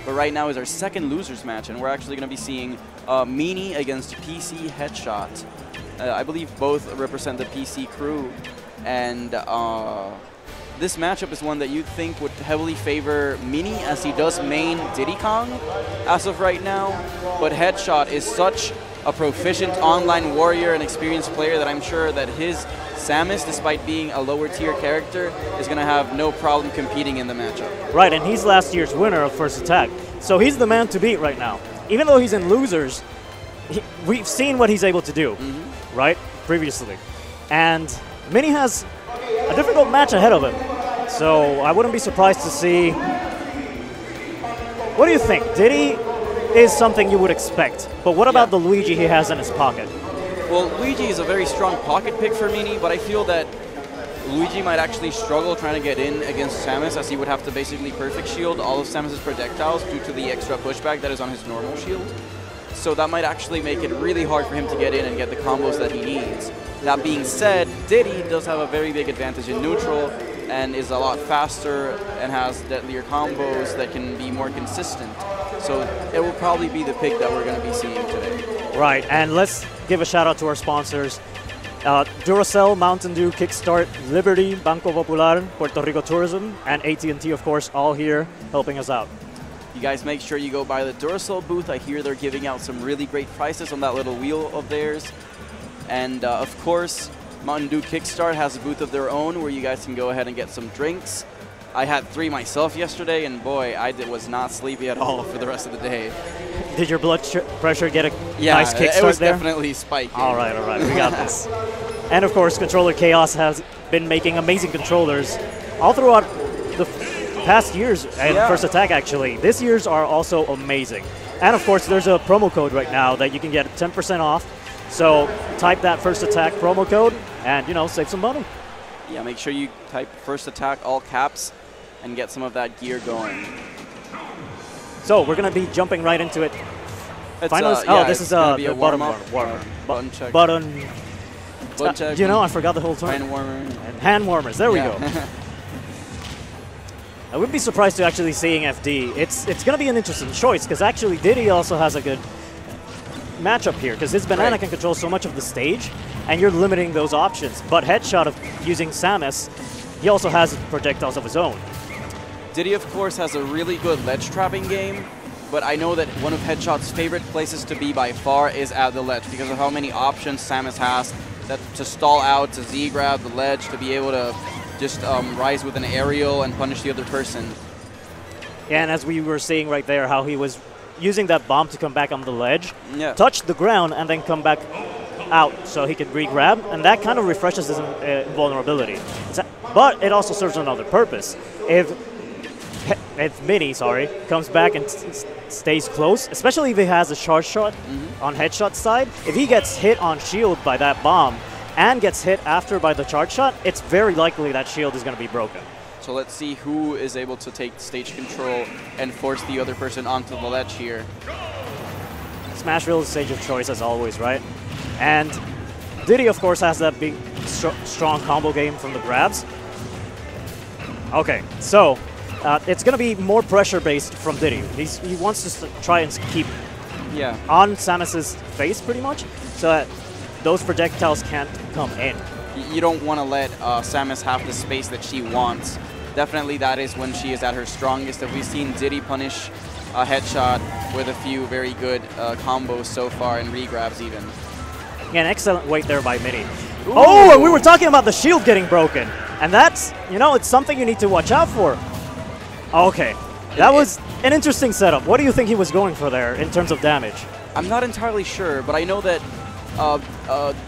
but right now is our second losers match, and we're actually going to be seeing Meanie against PC Headshot. I believe both represent the PC crew, and this matchup is one that you'd think would heavily favor Meanie, as he does main Diddy Kong as of right now, but Headshot is such a proficient online warrior and experienced player that I'm sure that his Samus, despite being a lower tier character, is going to have no problem competing in the matchup. Right, and he's last year's winner of First Attack, so he's the man to beat right now. Even though he's in losers, we've seen what he's able to do, right, previously. And Meanie has a difficult match ahead of him, so I wouldn't be surprised to see. What do you think? Diddy is something you would expect, but what about the Luigi he has in his pocket? Well, Luigi is a very strong pocket pick for Meanie, but I feel that Luigi might actually struggle trying to get in against Samus, as he would have to basically perfect shield all of Samus's projectiles due to the extra pushback that is on his normal shield. So that might actually make it really hard for him to get in and get the combos that he needs. That being said, Diddy does have a very big advantage in neutral and is a lot faster and has deadlier combos that can be more consistent. So it will probably be the pick that we're going to be seeing today. Right, and let's give a shout out to our sponsors. Duracell, Mountain Dew, Kickstart, Liberty, Banco Popular, Puerto Rico Tourism, and AT&T, of course, all here helping us out. You guys make sure you go by the Duracell booth. I hear they're giving out some really great prices on that little wheel of theirs. And of course, Mountain Dew Kickstart has a booth of their own where you guys can go ahead and get some drinks. I had 3 myself yesterday, and boy, was not sleepy at all for the rest of the day. Did your blood pressure get a nice kickstart there? It was definitely spiking. All right, we got this. And of course, Controller Chaos has been making amazing controllers all throughout the past years, and First Attack actually. This year's are also amazing. And of course, there's a promo code right now that you can get 10% off. So type that First Attack promo code and, you know, save some money. Yeah, make sure you type First Attack all caps and get some of that gear going. So we're going to be jumping right into it. This is the bottom warmer. Button check. Button check. You know, I forgot the whole term. Hand warmer. Hand warmers. There we go. I wouldn't be surprised to actually seeing FD. It's going to be an interesting choice, because actually Diddy also has a good matchup here, because his banana can control so much of the stage, and you're limiting those options. But Headshot of using Samus, he also has projectiles of his own. Diddy, of course, has a really good ledge trapping game, but I know that one of Headshot's favorite places to be by far is at the ledge, because of how many options Samus has to stall out, to Z-grab the ledge, to be able to just rise with an aerial and punish the other person. Yeah, and as we were seeing right there, how he was using that bomb to come back on the ledge, touch the ground, and then come back out so he can re-grab, and that kind of refreshes his invulnerability. But it also serves another purpose. If Meanie, comes back and stays close, especially if he has a charge shot on Headshot side, if he gets hit on shield by that bomb and gets hit after by the charge shot, it's very likely that shield is going to be broken. So let's see who is able to take stage control and force the other person onto the ledge here. Smashville is stage of choice as always, right? And Diddy, of course, has that big, strong combo game from the grabs. Okay, so it's going to be more pressure-based from Diddy. He wants to try and keep on Samus's face, pretty much, so that those projectiles can't come in. You don't want to let Samus have the space that she wants. Definitely that is when she is at her strongest. We've seen Diddy punish a Headshot with a few very good combos so far, and re-grabs even. Yeah, an excellent weight there by Meanie. Oh, and we were talking about the shield getting broken. And that's, you know, it's something you need to watch out for. Okay, that was an interesting setup. What do you think he was going for there in terms of damage? I'm not entirely sure, but I know that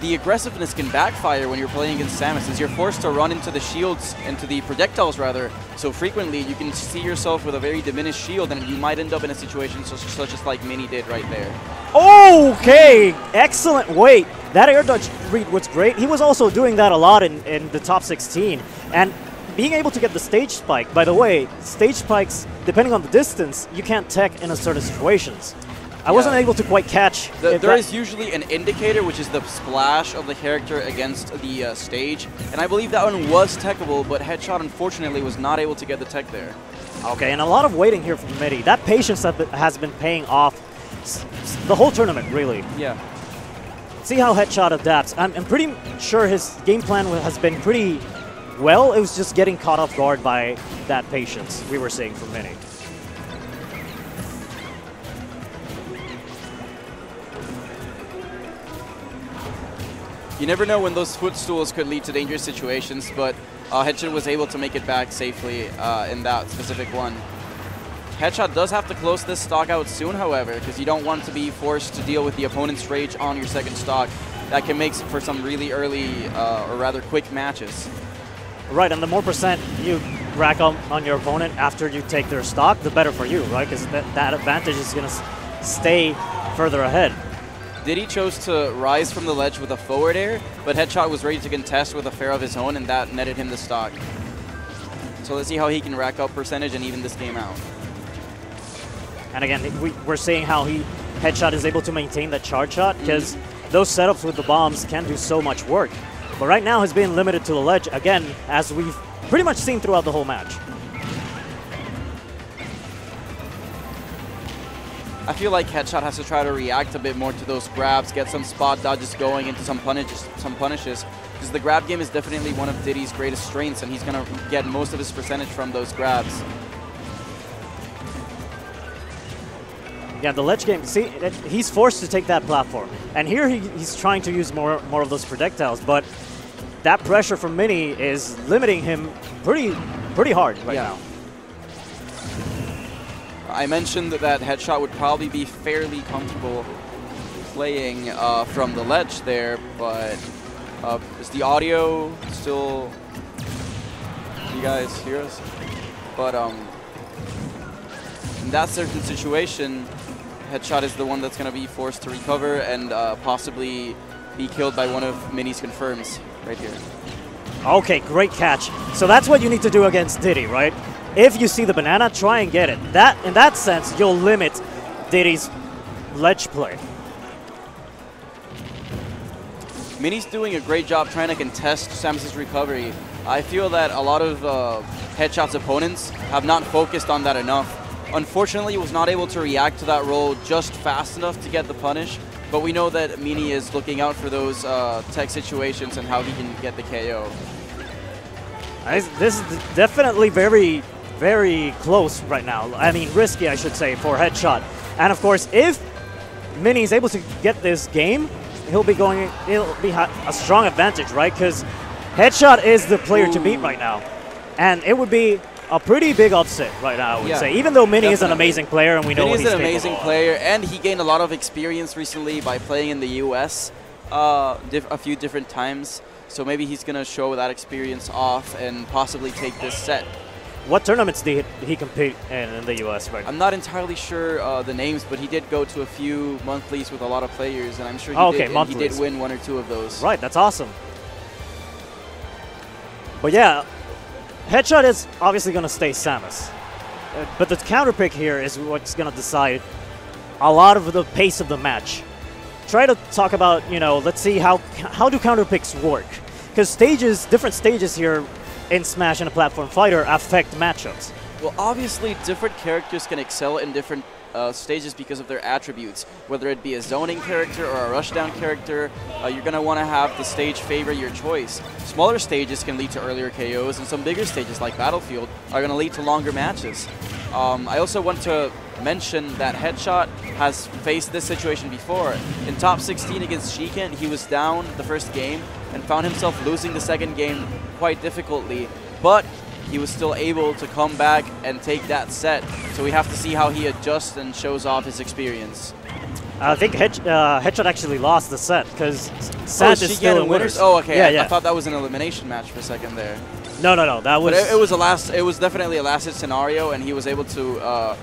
the aggressiveness can backfire when you're playing against Samus, as you're forced to run into the shields, into the projectiles rather, so frequently you can see yourself with a very diminished shield, and you might end up in a situation such as like Meanie did right there. Okay, excellent weight. That air dodge read was great. He was also doing that a lot in the top 16, and being able to get the stage spike. By the way, stage spikes, depending on the distance, you can't tech in certain situations. I wasn't able to quite catch. There is usually an indicator, which is the splash of the character against the stage, and I believe that one was techable, but Headshot unfortunately was not able to get the tech there. Okay, and a lot of waiting here from Midi. That patience that has been paying off the whole tournament, really. Yeah. See how Headshot adapts. I'm pretty sure his game plan has been pretty well. It was just getting caught off guard by that patience we were seeing from Mini. You never know when those footstools could lead to dangerous situations, but Headshot was able to make it back safely in that specific one. Headshot does have to close this stock out soon, however, because you don't want to be forced to deal with the opponent's rage on your second stock. That can make for some really early, or rather quick matches. Right, and the more percent you rack on your opponent after you take their stock, the better for you, right? Because that advantage is going to stay further ahead. Diddy chose to rise from the ledge with a forward air, but Headshot was ready to contest with a fair of his own, and that netted him the stock. So let's see how he can rack up percentage and even this game out. And again, we're seeing how Headshot is able to maintain that charge shot, because those setups with the bombs can do so much work. But right now he's being limited to the ledge, again, as we've pretty much seen throughout the whole match. I feel like Headshot has to try to react a bit more to those grabs, get some spot dodges going into some punishes, because the grab game is definitely one of Diddy's greatest strengths, and he's going to get most of his percentage from those grabs. Yeah, the ledge game, see, he's forced to take that platform. And here he's trying to use more of those projectiles, but that pressure from Mini is limiting him pretty hard right now. I mentioned that Headshot would probably be fairly comfortable playing from the ledge there, but is the audio still... Can you guys hear us? But in that certain situation, Headshot is the one that's going to be forced to recover and possibly be killed by one of Mini's confirms right here. Okay, great catch. So that's what you need to do against Diddy, right? If you see the banana, try and get it. In that sense, you'll limit Diddy's ledge play. Mini's doing a great job trying to contest Samus's recovery. I feel that a lot of Headshot's opponents have not focused on that enough. Unfortunately, he was not able to react to that roll just fast enough to get the punish, but we know that Mini is looking out for those tech situations and how he can get the KO. This is definitely very close right now. I mean, risky, I should say, for Headshot. And of course, if Mini is able to get this game, it'll be a strong advantage, right? Because Headshot is the player to beat right now. And it would be a pretty big upset right now, I would say. Even though Mini is an amazing player and we know what he's capable of. Mini is an amazing player, and he gained a lot of experience recently by playing in the US a few different times. So maybe he's going to show that experience off and possibly take this set. What tournaments did he compete in the US right now? I'm not entirely sure the names, but he did go to a few monthlies with a lot of players, and I'm sure he did win one or two of those. Right, that's awesome. But yeah, Headshot is obviously going to stay Samus. But the counter pick here is what's going to decide a lot of the pace of the match. Try to talk about, let's see how do counter picks work. Because different stages here in Smash and a platform fighter affect matchups. Well, obviously, different characters can excel in different stages because of their attributes. Whether it be a zoning character or a rushdown character, you're going to want to have the stage favor your choice. Smaller stages can lead to earlier KOs, and some bigger stages like Battlefield are going to lead to longer matches. I also want to mention that Headshot has faced this situation before. In top 16 against Shiken, he was down the first game and found himself losing the second game quite difficultly, but he was still able to come back and take that set. So we have to see how he adjusts and shows off his experience. I think Headshot actually lost the set because Sand is still in winners. Oh, okay. Yeah, I thought that was an elimination match for a second there. No. That was. But it was definitely a last hit scenario, and he was able to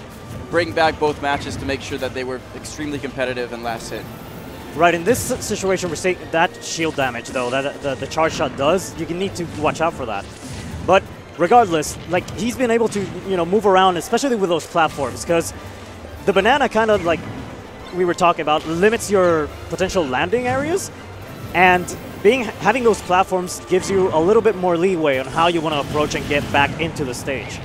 bring back both matches to make sure that they were extremely competitive and last hit. Right, in this situation, we're seeing that shield damage, though, that the charge shot does. You need to watch out for that. But regardless, like, he's been able to, move around, especially with those platforms, because the banana kind of, like we were talking about, limits your potential landing areas, and having those platforms gives you a little bit more leeway on how you want to approach and get back into the stage.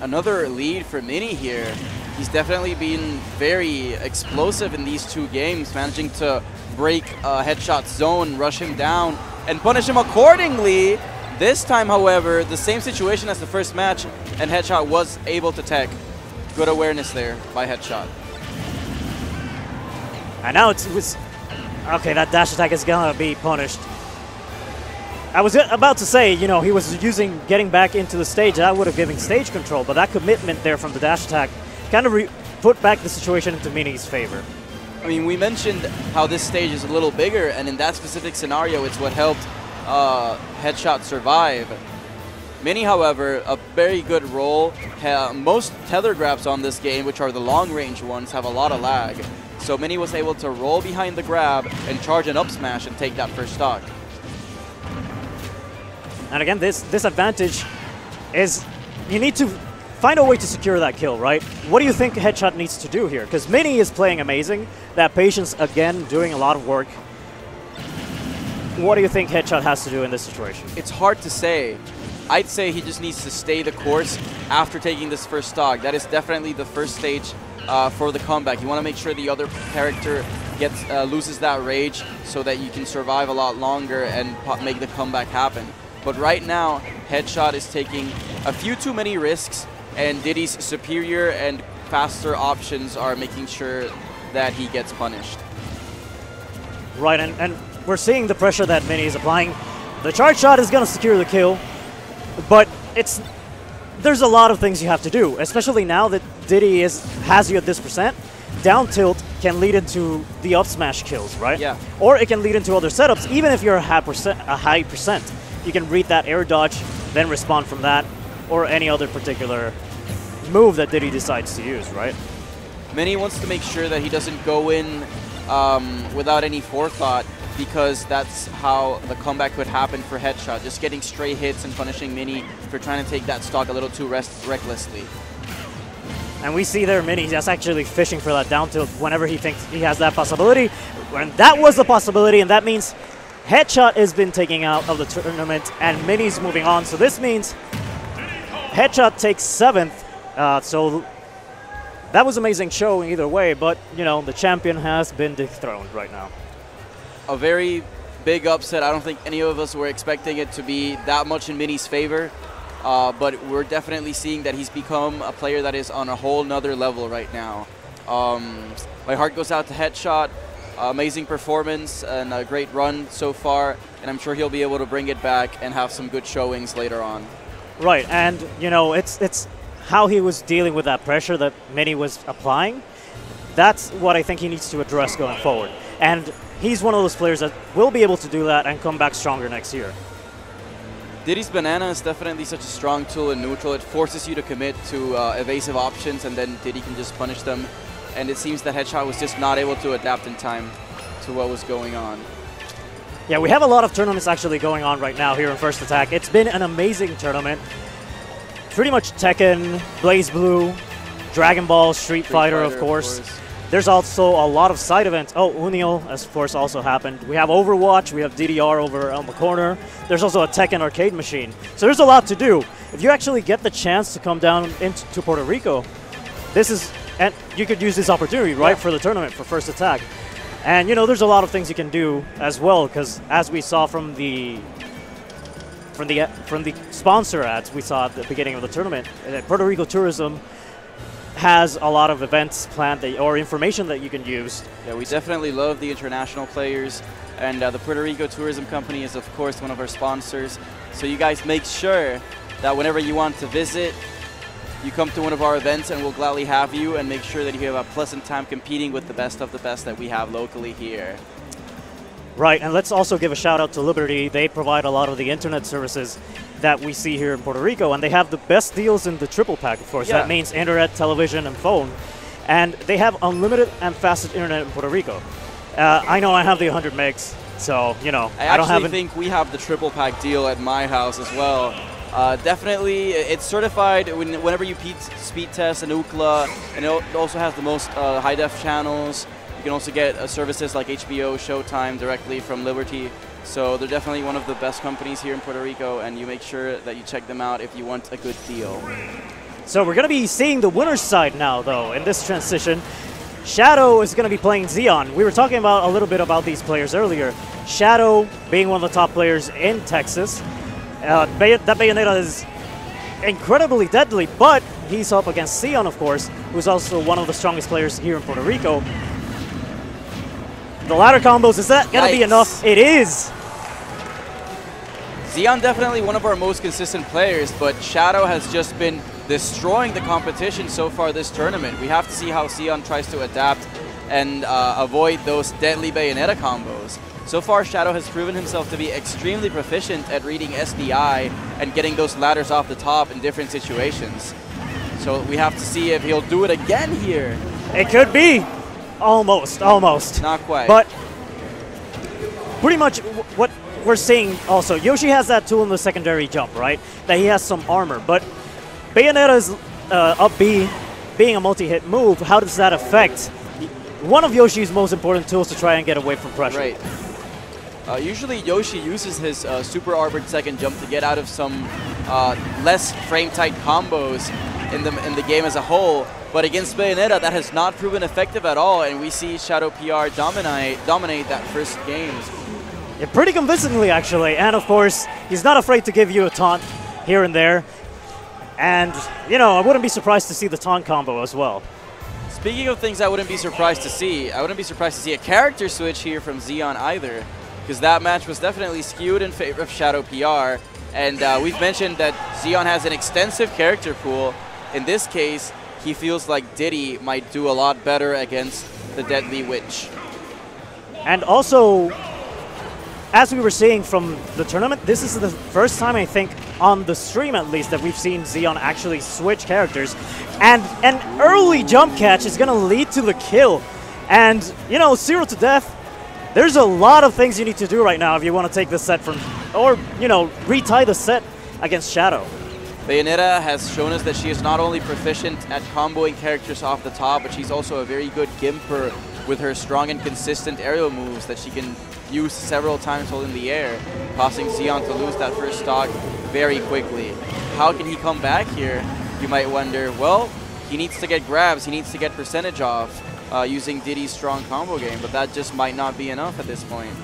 another lead for Mini here. He's definitely been very explosive in these 2 games, managing to break Headshot's zone, rush him down, and punish him accordingly. This time, however, the same situation as the first match, and Headshot was able to tech. Good awareness there by Headshot. And now it's okay, that dash attack is gonna be punished. I was about to say, you know, he was getting back into the stage. That would have given stage control, but that commitment there from the dash attack kind of put back the situation into Mini's favor. I mean, we mentioned how this stage is a little bigger, and in that specific scenario, it's what helped Headshot survive. Mini, however, a very good roll. Most tether grabs on this game, which are the long-range ones, have a lot of lag. So Mini was able to roll behind the grab and charge an up smash and take that first stock. And again, this advantage is you need to find a way to secure that kill, right? What do you think Headshot needs to do here? Because Mini is playing amazing. That Patience, again, doing a lot of work. What do you think Headshot has to do in this situation? It's hard to say. I'd say he just needs to stay the course after taking this first stock. That is definitely the first stage for the comeback. You want to make sure the other character loses that rage so that you can survive a lot longer and make the comeback happen. But right now, Headshot is taking a few too many risks, and Diddy's superior and faster options are making sure that he gets punished. Right, and we're seeing the pressure that Mini is applying. The charge shot is going to secure the kill, but there's a lot of things you have to do, especially now that Diddy has you at this %. Down tilt can lead into the up smash kills, right? Yeah. Or it can lead into other setups, even if you're a high percent. You can read that air dodge, then respond from that, or any other particular move that Diddy decides to use, right? Mini wants to make sure that he doesn't go in without any forethought, because that's how the comeback could happen for Headshot, just getting stray hits and punishing Mini for trying to take that stock a little too recklessly. And we see there Mini just actually fishing for that down tilt whenever he thinks he has that possibility. And that was the possibility, and that means Headshot has been taken out of the tournament, and Mini's moving on. So this means Headshot takes 7th. So that was amazing showing either way, but, you know, the champion has been dethroned right now. A very big upset. I don't think any of us were expecting it to be that much in Mini's favor, but we're definitely seeing that he's become a player that is on a whole nother level right now. My heart goes out to Headshot. Amazing performance and a great run so far, and I'm sure he'll be able to bring it back and have some good showings later on. Right, and you know, it's how he was dealing with that pressure that Mini was applying. That's what I think he needs to address going forward. And he's one of those players that will be able to do that and come back stronger next year. Diddy's banana is definitely such a strong tool in neutral. It forces you to commit to evasive options, and then Diddy can just punish them. And it seems that Headshot was just not able to adapt in time to what was going on. Yeah, we have a lot of tournaments actually going on right now here in First Attack. It's been an amazing tournament. Pretty much Tekken, Blaze Blue, Dragon Ball, Street Fighter, of course. There's also a lot of side events. Oh, Unio, of course, also happened. We have Overwatch, we have DDR over on the corner. There's also a Tekken arcade machine. So there's a lot to do. If you actually get the chance to come down into Puerto Rico, and you could use this opportunity, right, for the tournament, for First Attack. And, you know, there's a lot of things you can do as well, because as we saw from the sponsor ads we saw at the beginning of the tournament, Puerto Rico Tourism has a lot of events planned or information that you can use. Yeah, we definitely love the international players, and the Puerto Rico Tourism Company is, of course, one of our sponsors. So you guys make sure that whenever you want to visit, you come to one of our events and we'll gladly have you, and make sure that you have a pleasant time competing with the best of the best that we have locally here. Right, and let's also give a shout out to Liberty. They provide a lot of the internet services that we see here in Puerto Rico, and they have the best deals in the triple pack, of course. Yeah. That means internet, television, and phone. And they have unlimited and fastest internet in Puerto Rico. I know I have the 100 megs, so, you know, I actually think we have the triple pack deal at my house as well. Definitely, it's certified whenever you speed test an UCLA, and it also has the most high-def channels. You can also get services like HBO, Showtime directly from Liberty. So they're definitely one of the best companies here in Puerto Rico, and you make sure that you check them out if you want a good deal. So we're going to be seeing the winner's side now, though, in this transition. Shadow is going to be playing Xeon. We were talking about a little bit about these players earlier. Shadow being one of the top players in Texas. That Bayonetta is incredibly deadly, but he's up against Xeon, of course, who's also one of the strongest players here in Puerto Rico. The ladder combos, is that going to be enough? It is! Xeon definitely one of our most consistent players, but Shadow has just been destroying the competition so far this tournament. We have to see how Xeon tries to adapt and avoid those deadly Bayonetta combos. So far, Shadow has proven himself to be extremely proficient at reading SDI and getting those ladders off the top in different situations. So we have to see if he'll do it again here. It could be. Almost, almost. Not quite. But pretty much what we're seeing also, Yoshi has that tool in the secondary jump, right? That he has some armor, but Bayonetta's up B being a multi-hit move, how does that affect one of Yoshi's most important tools to try and get away from pressure? Right. Usually Yoshi uses his super armored second jump to get out of some less frame-tight combos in the game as a whole, but against Bayonetta that has not proven effective at all, and we see Shadow PR dominate that first game. Yeah, pretty convincingly, actually, and of course, he's not afraid to give you a taunt here and there, and, you know, I wouldn't be surprised to see the taunt combo as well. Speaking of things I wouldn't be surprised to see, I wouldn't be surprised to see a character switch here from Xeon either, because that match was definitely skewed in favor of Shadow PR, and we've mentioned that Xeon has an extensive character pool. In this case, he feels like Diddy might do a lot better against the Deadly Witch. And also, as we were seeing from the tournament, this is the first time, I think, on the stream at least, that we've seen Xeon actually switch characters. And an early jump catch is going to lead to the kill. And, you know, 0 to death, there's a lot of things you need to do right now if you want to take the set from, or, you know, retie the set against Shadow. Bayonetta has shown us that she is not only proficient at comboing characters off the top, but she's also a very good gimper with her strong and consistent aerial moves that she can use several times while in the air, causing Xeon to lose that first stock very quickly. How can he come back here, you might wonder? Well, he needs to get grabs, he needs to get percentage off using Diddy's strong combo game, but that just might not be enough at this point.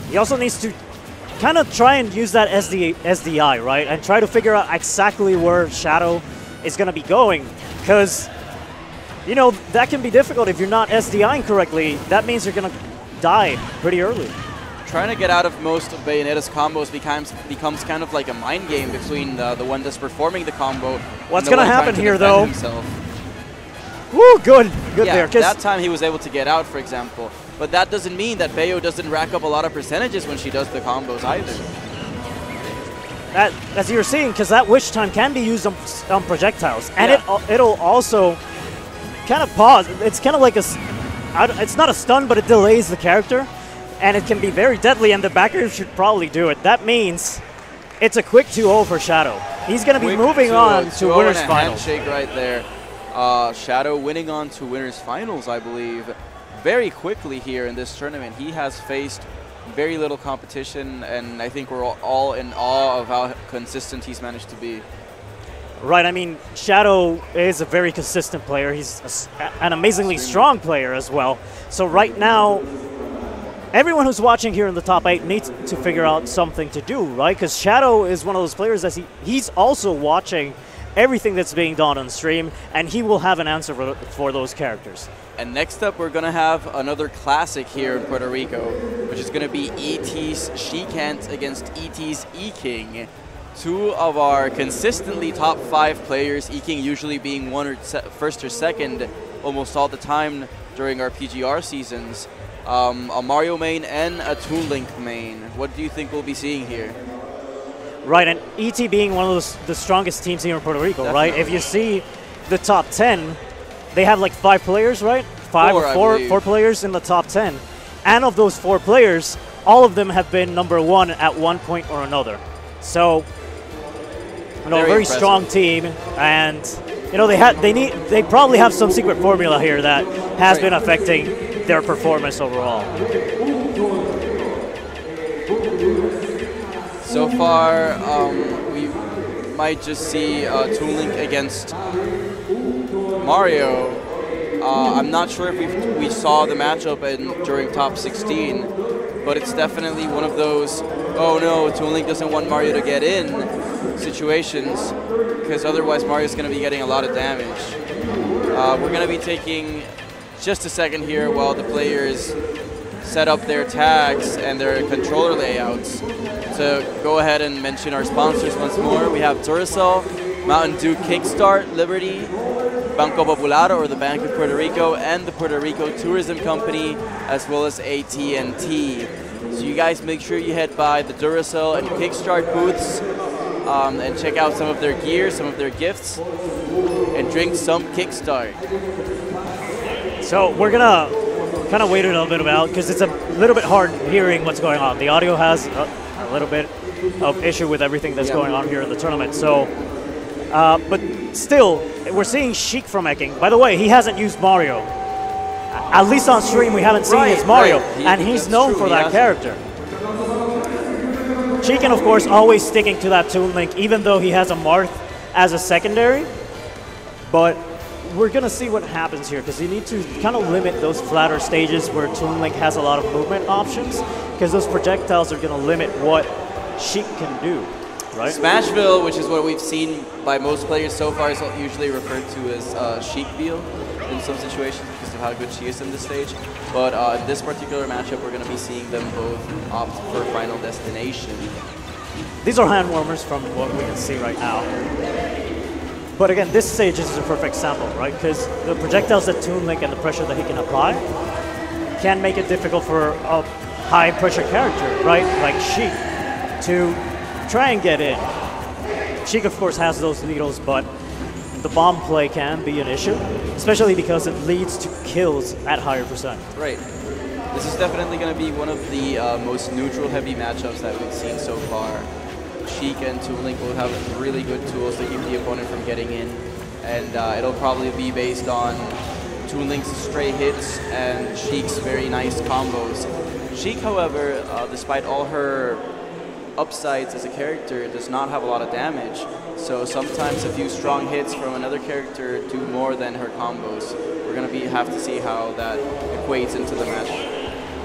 He also needs to kind of try and use that SDI, right? And try to figure out exactly where Shadow is going to be going. Because, you know, that can be difficult if you're not SDIing correctly. That means you're going to die pretty early. Trying to get out of most of Bayonetta's combos becomes kind of like a mind game between the one that's performing the combo. What's going to happen here, though? Himself. Woo, good yeah, there. That time he was able to get out, for example. But that doesn't mean that Bayo doesn't rack up a lot of percentages when she does the combos either. That, as you're seeing, because that Witch Time can be used on projectiles. And yeah. it'll also kind of pause. It's kind of like it's not a stun, but it delays the character. And it can be very deadly, and the backer should probably do it. That means it's a quick 2-0 for Shadow. He's going to be moving on to Winners Finals. Handshake right there. Shadow winning on to Winners Finals, I believe, very quickly here in this tournament. He has faced very little competition, and I think we're all in awe of how consistent he's managed to be. Right, I mean, Shadow is a very consistent player. He's an amazingly strong player as well. So right now, everyone who's watching here in the top 8 needs to figure out something to do, right? Because Shadow is one of those players that he's also watching everything that's being done on stream, and he will have an answer for those characters. And next up, we're going to have another classic here in Puerto Rico, which is going to be E.T.'s She Can't against E.T.'s E-King. Two of our consistently top 5 players, E-King usually being first or second almost all the time during our PGR seasons. A Mario main and a Toon Link main. What do you think we'll be seeing here? Right, and ET being one of the strongest teams here in Puerto Rico, Definitely. Right? If you see the top 10, they have like 5 players, right? Four players in the top 10. And of those 4 players, all of them have been #1 at one point or another. So, you know, a very strong team, and you know they probably have some secret formula here that has been affecting their performance overall. So far, we might just see Toon Link against Mario. I'm not sure if we saw the matchup during top 16, but it's definitely one of those, oh no, Toon Link doesn't want Mario to get in situations, because otherwise Mario's going to be getting a lot of damage. We're going to be taking just a second here while the players set up their tags and their controller layouts to go ahead and mention our sponsors once more. We have Duracell, Mountain Dew Kickstart, Liberty, Banco Popular, or the Bank of Puerto Rico, and the Puerto Rico Tourism Company, as well as AT&T. So you guys make sure you head by the Duracell and Kickstart booths and check out some of their gear, some of their gifts, and drink some Kickstart. So we're gonna kind of wait a little bit about, because it's a little bit hard hearing what's going on. The audio has a little bit of issue with everything that's going on here in the tournament. So, but still, we're seeing Sheik from Eking. By the way, he hasn't used Mario. At least on stream, we haven't seen his Mario, and he's known for that character. Sheik, of course, always sticking to that Toon Link, even though he has a Marth as a secondary. But we're going to see what happens here, because you need to kind of limit those flatter stages where Toon Link has a lot of movement options, because those projectiles are going to limit what Sheik can do, right? Smashville, which is what we've seen by most players so far, is usually referred to as Sheikville in some situations because of how good she is in this stage. But in this particular matchup, we're going to be seeing them both opt for Final Destination. These are hand warmers from what we can see right now. But again, this stage is a perfect sample, right? Because the projectiles that Toon Link and the pressure that he can apply can make it difficult for a high pressure character, right? Like Sheik, to try and get in. Sheik, of course, has those needles, but the bomb play can be an issue, especially because it leads to kills at higher percent. Right. This is definitely going to be one of the most neutral-heavy matchups that we've seen so far. Sheik and Toon Link will have really good tools to keep the opponent from getting in, and it'll probably be based on Toon Link's stray hits and Sheik's very nice combos. Sheik, however, despite all her upsides as a character, does not have a lot of damage, so sometimes a few strong hits from another character do more than her combos. We're going to have to see how that equates into the match.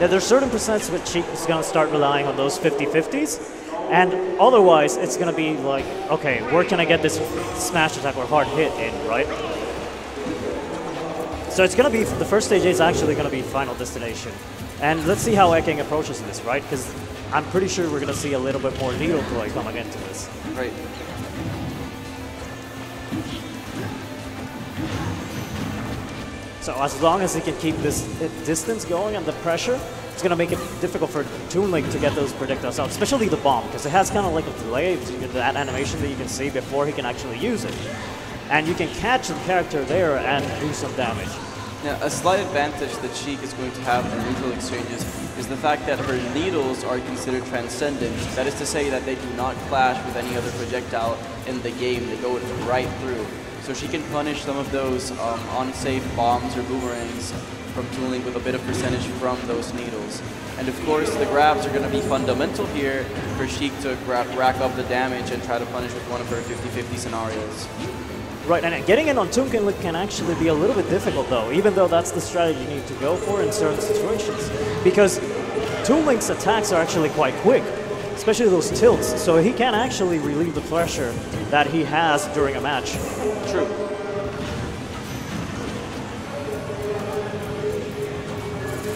Yeah, there's certain percents which Sheik is going to start relying on those 50-50s. And otherwise, it's going to be like, okay, where can I get this smash attack or hard hit in, right? So it's going to be, the first stage is actually going to be Final Destination. And let's see how Eking approaches this, right? Because I'm pretty sure we're going to see a little bit more needle play coming into this. Right. So as long as he can keep this distance going and the pressure, it's going to make it difficult for Toon Link to get those projectiles out, especially the bomb, because it has kind of like a delay to that animation that you can see before he can actually use it. And you can catch the character there and do some damage. Now, a slight advantage that Sheik is going to have in neutral exchanges is the fact that her needles are considered transcendent. That is to say that they do not clash with any other projectile in the game. They go right through. So she can punish some of those unsafe bombs or boomerangs from Toon Link with a bit of percentage from those needles. And of course, the grabs are going to be fundamental here for Sheik to rack up the damage and try to punish with one of her 50-50 scenarios. Right, and getting in on Toon Link can actually be a little bit difficult though, even though that's the strategy you need to go for in certain situations. Because Toon Link's attacks are actually quite quick, especially those tilts, so he can actually relieve the pressure that he has during a match. True.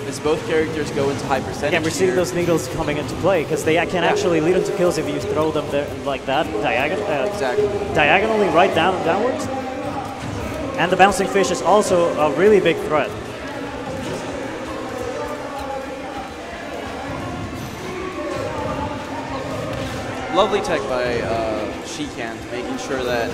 As both characters go into high percentage. Again, we're seeing those needles coming into play because they can actually lead into kills if you throw them there like that, exactly. Diagonally right downwards. And the bouncing fish is also a really big threat. Lovely tech by Sheikant, making sure that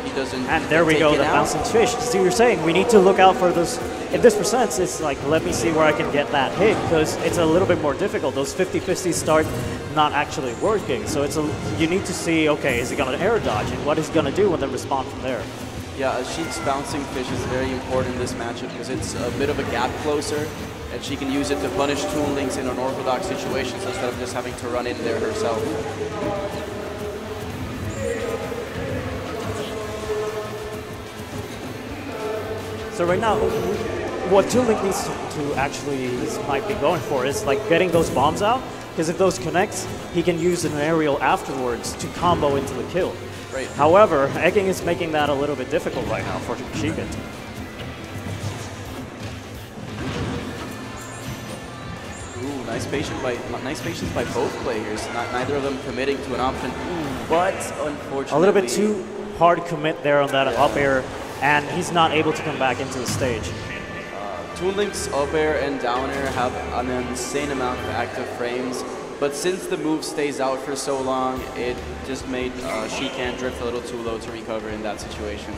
he doesn't. And there we go, the bouncing fish. See what you're saying? We need to look out for those. If this percents, it's like, let me see where I can get that hit, because it's a little bit more difficult. Those 50-50s start not actually working. So it's you need to see, okay, is he going to air dodge, and what is he going to do and then respond from there? Yeah, Sheik's bouncing fish is very important in this matchup because it's a bit of a gap closer, and she can use it to punish Toon Links in unorthodox situations instead of just having to run in there herself. So right now, what Toon Link needs to actually might be going for is like getting those bombs out, because if those connects, he can use an aerial afterwards to combo into the kill. Right. However, Egging is making that a little bit difficult right now for Sheikah. Ooh, nice patience by both players. Neither of them committing to an option, but unfortunately... A little bit too hard commit there on that up air, and he's not able to come back into the stage. Toon Link's up air and down air have an insane amount of active frames, but since the move stays out for so long, it just made Sheikah drift a little too low to recover in that situation.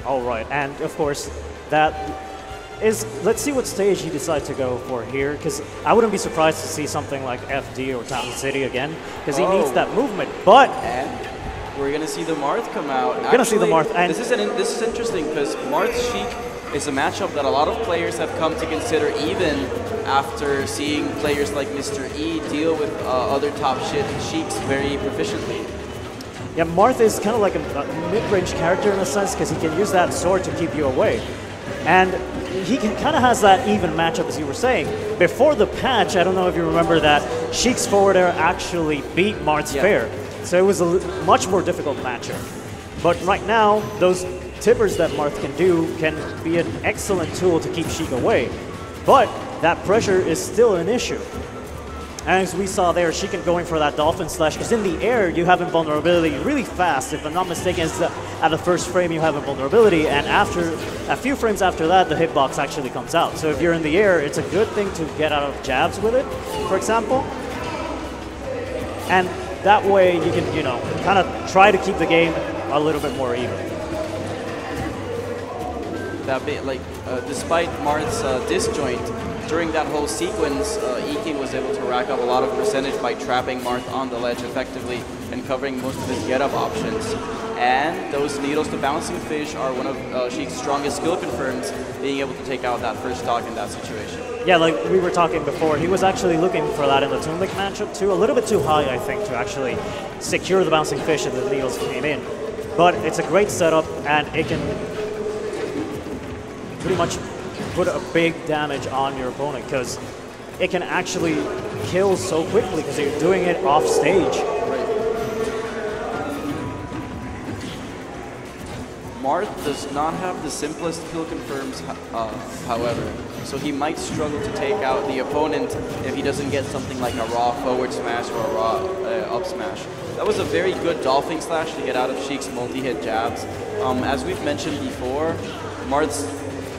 All right, and of course, that is, let's see what stage he decides to go for here, because I wouldn't be surprised to see something like FD or Town City again, because he needs that movement, but... And we're going to see the Marth come out. We're going to see the Marth. And this is interesting, because Marth Sheik is a matchup that a lot of players have come to consider, even after seeing players like Mr. E deal with other top Sheiks very proficiently. Yeah, Marth is kind of like a mid-range character in a sense, because he can use that sword to keep you away. And he kind of has that even matchup, as you were saying. Before the patch, I don't know if you remember that, Sheik's forward air actually beat Marth's fair. So it was a much more difficult matchup. But right now, those tippers that Marth can do can be an excellent tool to keep Sheik away. But that pressure is still an issue. And as we saw there, Sheik going for that Dolphin Slash, because in the air, you have invulnerability really fast. If I'm not mistaken, it's at the first frame you have invulnerability, and after a few frames after that, the hitbox actually comes out. So if you're in the air, it's a good thing to get out of jabs with it, for example. And that way you can, you know, kind of try to keep the game a little bit more even. That bit, like, despite Marth's disjoint, during that whole sequence, Eking was able to rack up a lot of percentage by trapping Marth on the ledge effectively and covering most of his get-up options. And those needles to bouncing fish are one of Sheik's strongest skill confirms, being able to take out that first stock in that situation. Yeah, like we were talking before, he was actually looking for that in the Toon Link matchup too. A little bit too high, I think, to actually secure the bouncing fish if the needles came in. But it's a great setup, and it can pretty much put a big damage on your opponent, because it can actually kill so quickly because you're doing it off stage. Marth does not have the simplest kill confirms, however, so he might struggle to take out the opponent if he doesn't get something like a raw forward smash or a raw up smash. That was a very good Dolphin Slash to get out of Sheik's multi-hit jabs. As we've mentioned before, Marth's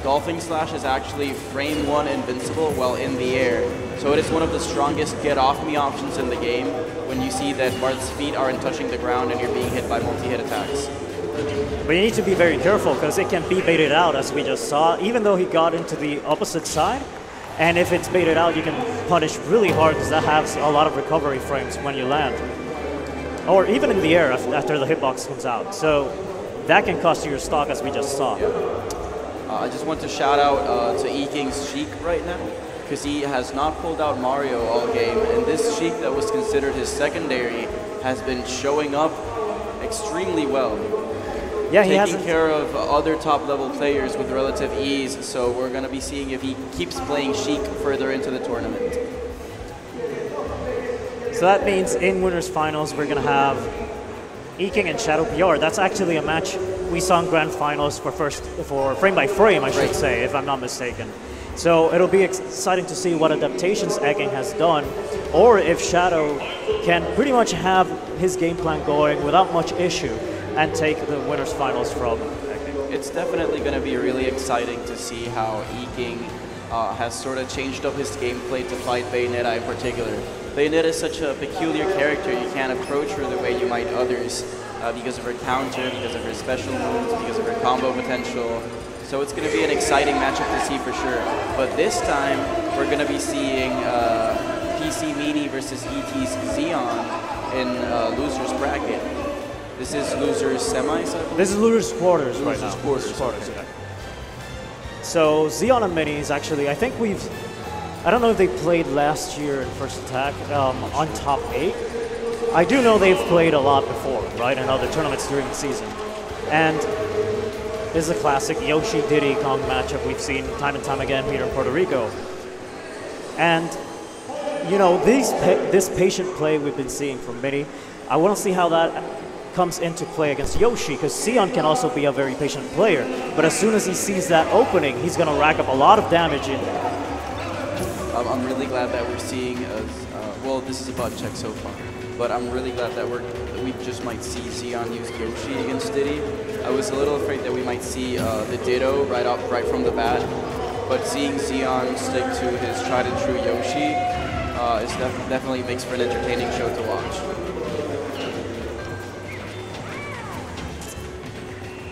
Dolphin Slash is actually frame 1 invincible while in the air, so it is one of the strongest get-off-me options in the game when you see that Marth's feet aren't touching the ground and you're being hit by multi-hit attacks. But you need to be very careful, because it can be baited out, as we just saw, even though he got into the opposite side. And if it's baited out, you can punish really hard, because that has a lot of recovery frames when you land. Or even in the air after the hitbox comes out. So that can cost you your stock, as we just saw. Yeah. I just want to shout out to Eking's Sheik right now, because he has not pulled out Mario all game, and this Sheik that was considered his secondary has been showing up extremely well. Yeah, he taking care of other top-level players with relative ease, so we're going to be seeing if he keeps playing Sheik further into the tournament. So that means in Winners Finals, we're going to have Eking and Shadow PR. That's actually a match we saw in Grand Finals for frame by frame, I should say, if I'm not mistaken. So it'll be exciting to see what adaptations Eking has done, or if Shadow can pretty much have his game plan going without much issue and take the Winners Finals from Eking. It's definitely going to be really exciting to see how Eking has sort of changed up his gameplay to fight Bayonetta in particular. Bayonetta is such a peculiar character, you can't approach her the way you might others because of her counter, because of her special moves, because of her combo potential. So it's going to be an exciting matchup to see for sure. But this time, we're going to be seeing PC Meanie versus ET's Xeon in loser's bracket. This is loser's semis? This is loser's quarters right now. Loser's quarters. Okay. So Xeon and Mini is actually, I think I don't know if they played last year in First Attack on top 8. I do know they've played a lot before, right, in other tournaments during the season. And This is a classic Yoshi-Diddy Kong matchup we've seen time and time again here in Puerto Rico. And, you know, this patient play we've been seeing from Mini, I want to see how that comes into play against Yoshi, because Sion can also be a very patient player. But as soon as he sees that opening, he's going to rack up a lot of damage. I'm really glad that we're seeing, well, this is a button check so far, but I'm really glad that we just might see Sion use Yoshi against Diddy. I was a little afraid that we might see the Ditto right from the bat, but seeing Sion stick to his tried and true Yoshi definitely makes for an entertaining show to watch.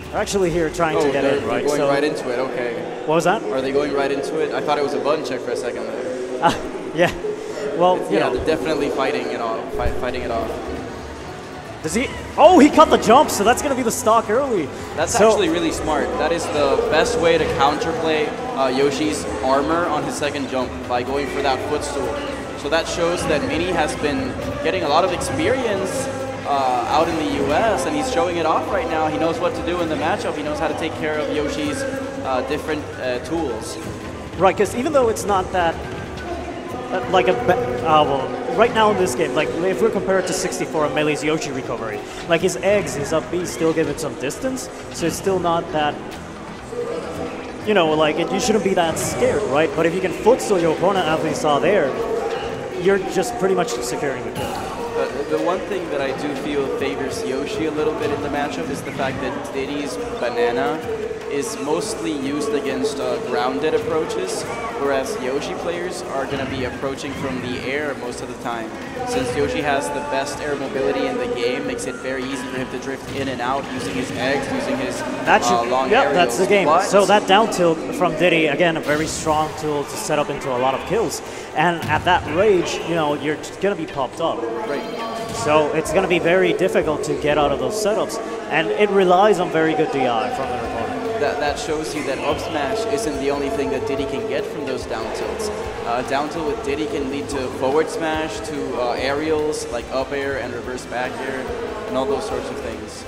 They're actually here trying to get in, right? They're going right into it, okay. What was that? Are they going right into it? I thought it was a button check for a second there. Yeah. Well, you know. They're definitely fighting it off. Fighting it off. Does he? Oh, he cut the jump, so that's going to be the stock early. That's actually really smart. That is the best way to counterplay Yoshi's armor on his second jump, by going for that footstool. So that shows that Mini has been getting a lot of experience out in the US, and he's showing it off right now. He knows what to do in the matchup. He knows how to take care of Yoshi's different tools. Right, because even though it's not that like well, right now in this game, like if we're compared to 64 and Melee's Yoshi recovery, like his eggs, his up B still give it some distance, so it's still not that, you know, like you shouldn't be that scared, right? But if you can footstool your opponent, as we saw there, you're just pretty much securing the kill. The one thing that I do feel favors Yoshi a little bit in the matchup is the fact that Diddy's banana is mostly used against grounded approaches, whereas Yoshi players are going to be approaching from the air most of the time. Since Yoshi has the best air mobility in the game, makes it very easy for him to drift in and out using his eggs, using his long aerials. Yeah, that's the game. So that down tilt from Diddy, again, a very strong tool to set up into a lot of kills. And at that rage, you know, you're going to be popped up. Right. So it's going to be very difficult to get out of those setups. And it relies on very good DI from their opponent. That shows you that up smash isn't the only thing that Diddy can get from those down tilts. Down tilt with Diddy can lead to forward smash, to aerials like up air and reverse back air, and all those sorts of things.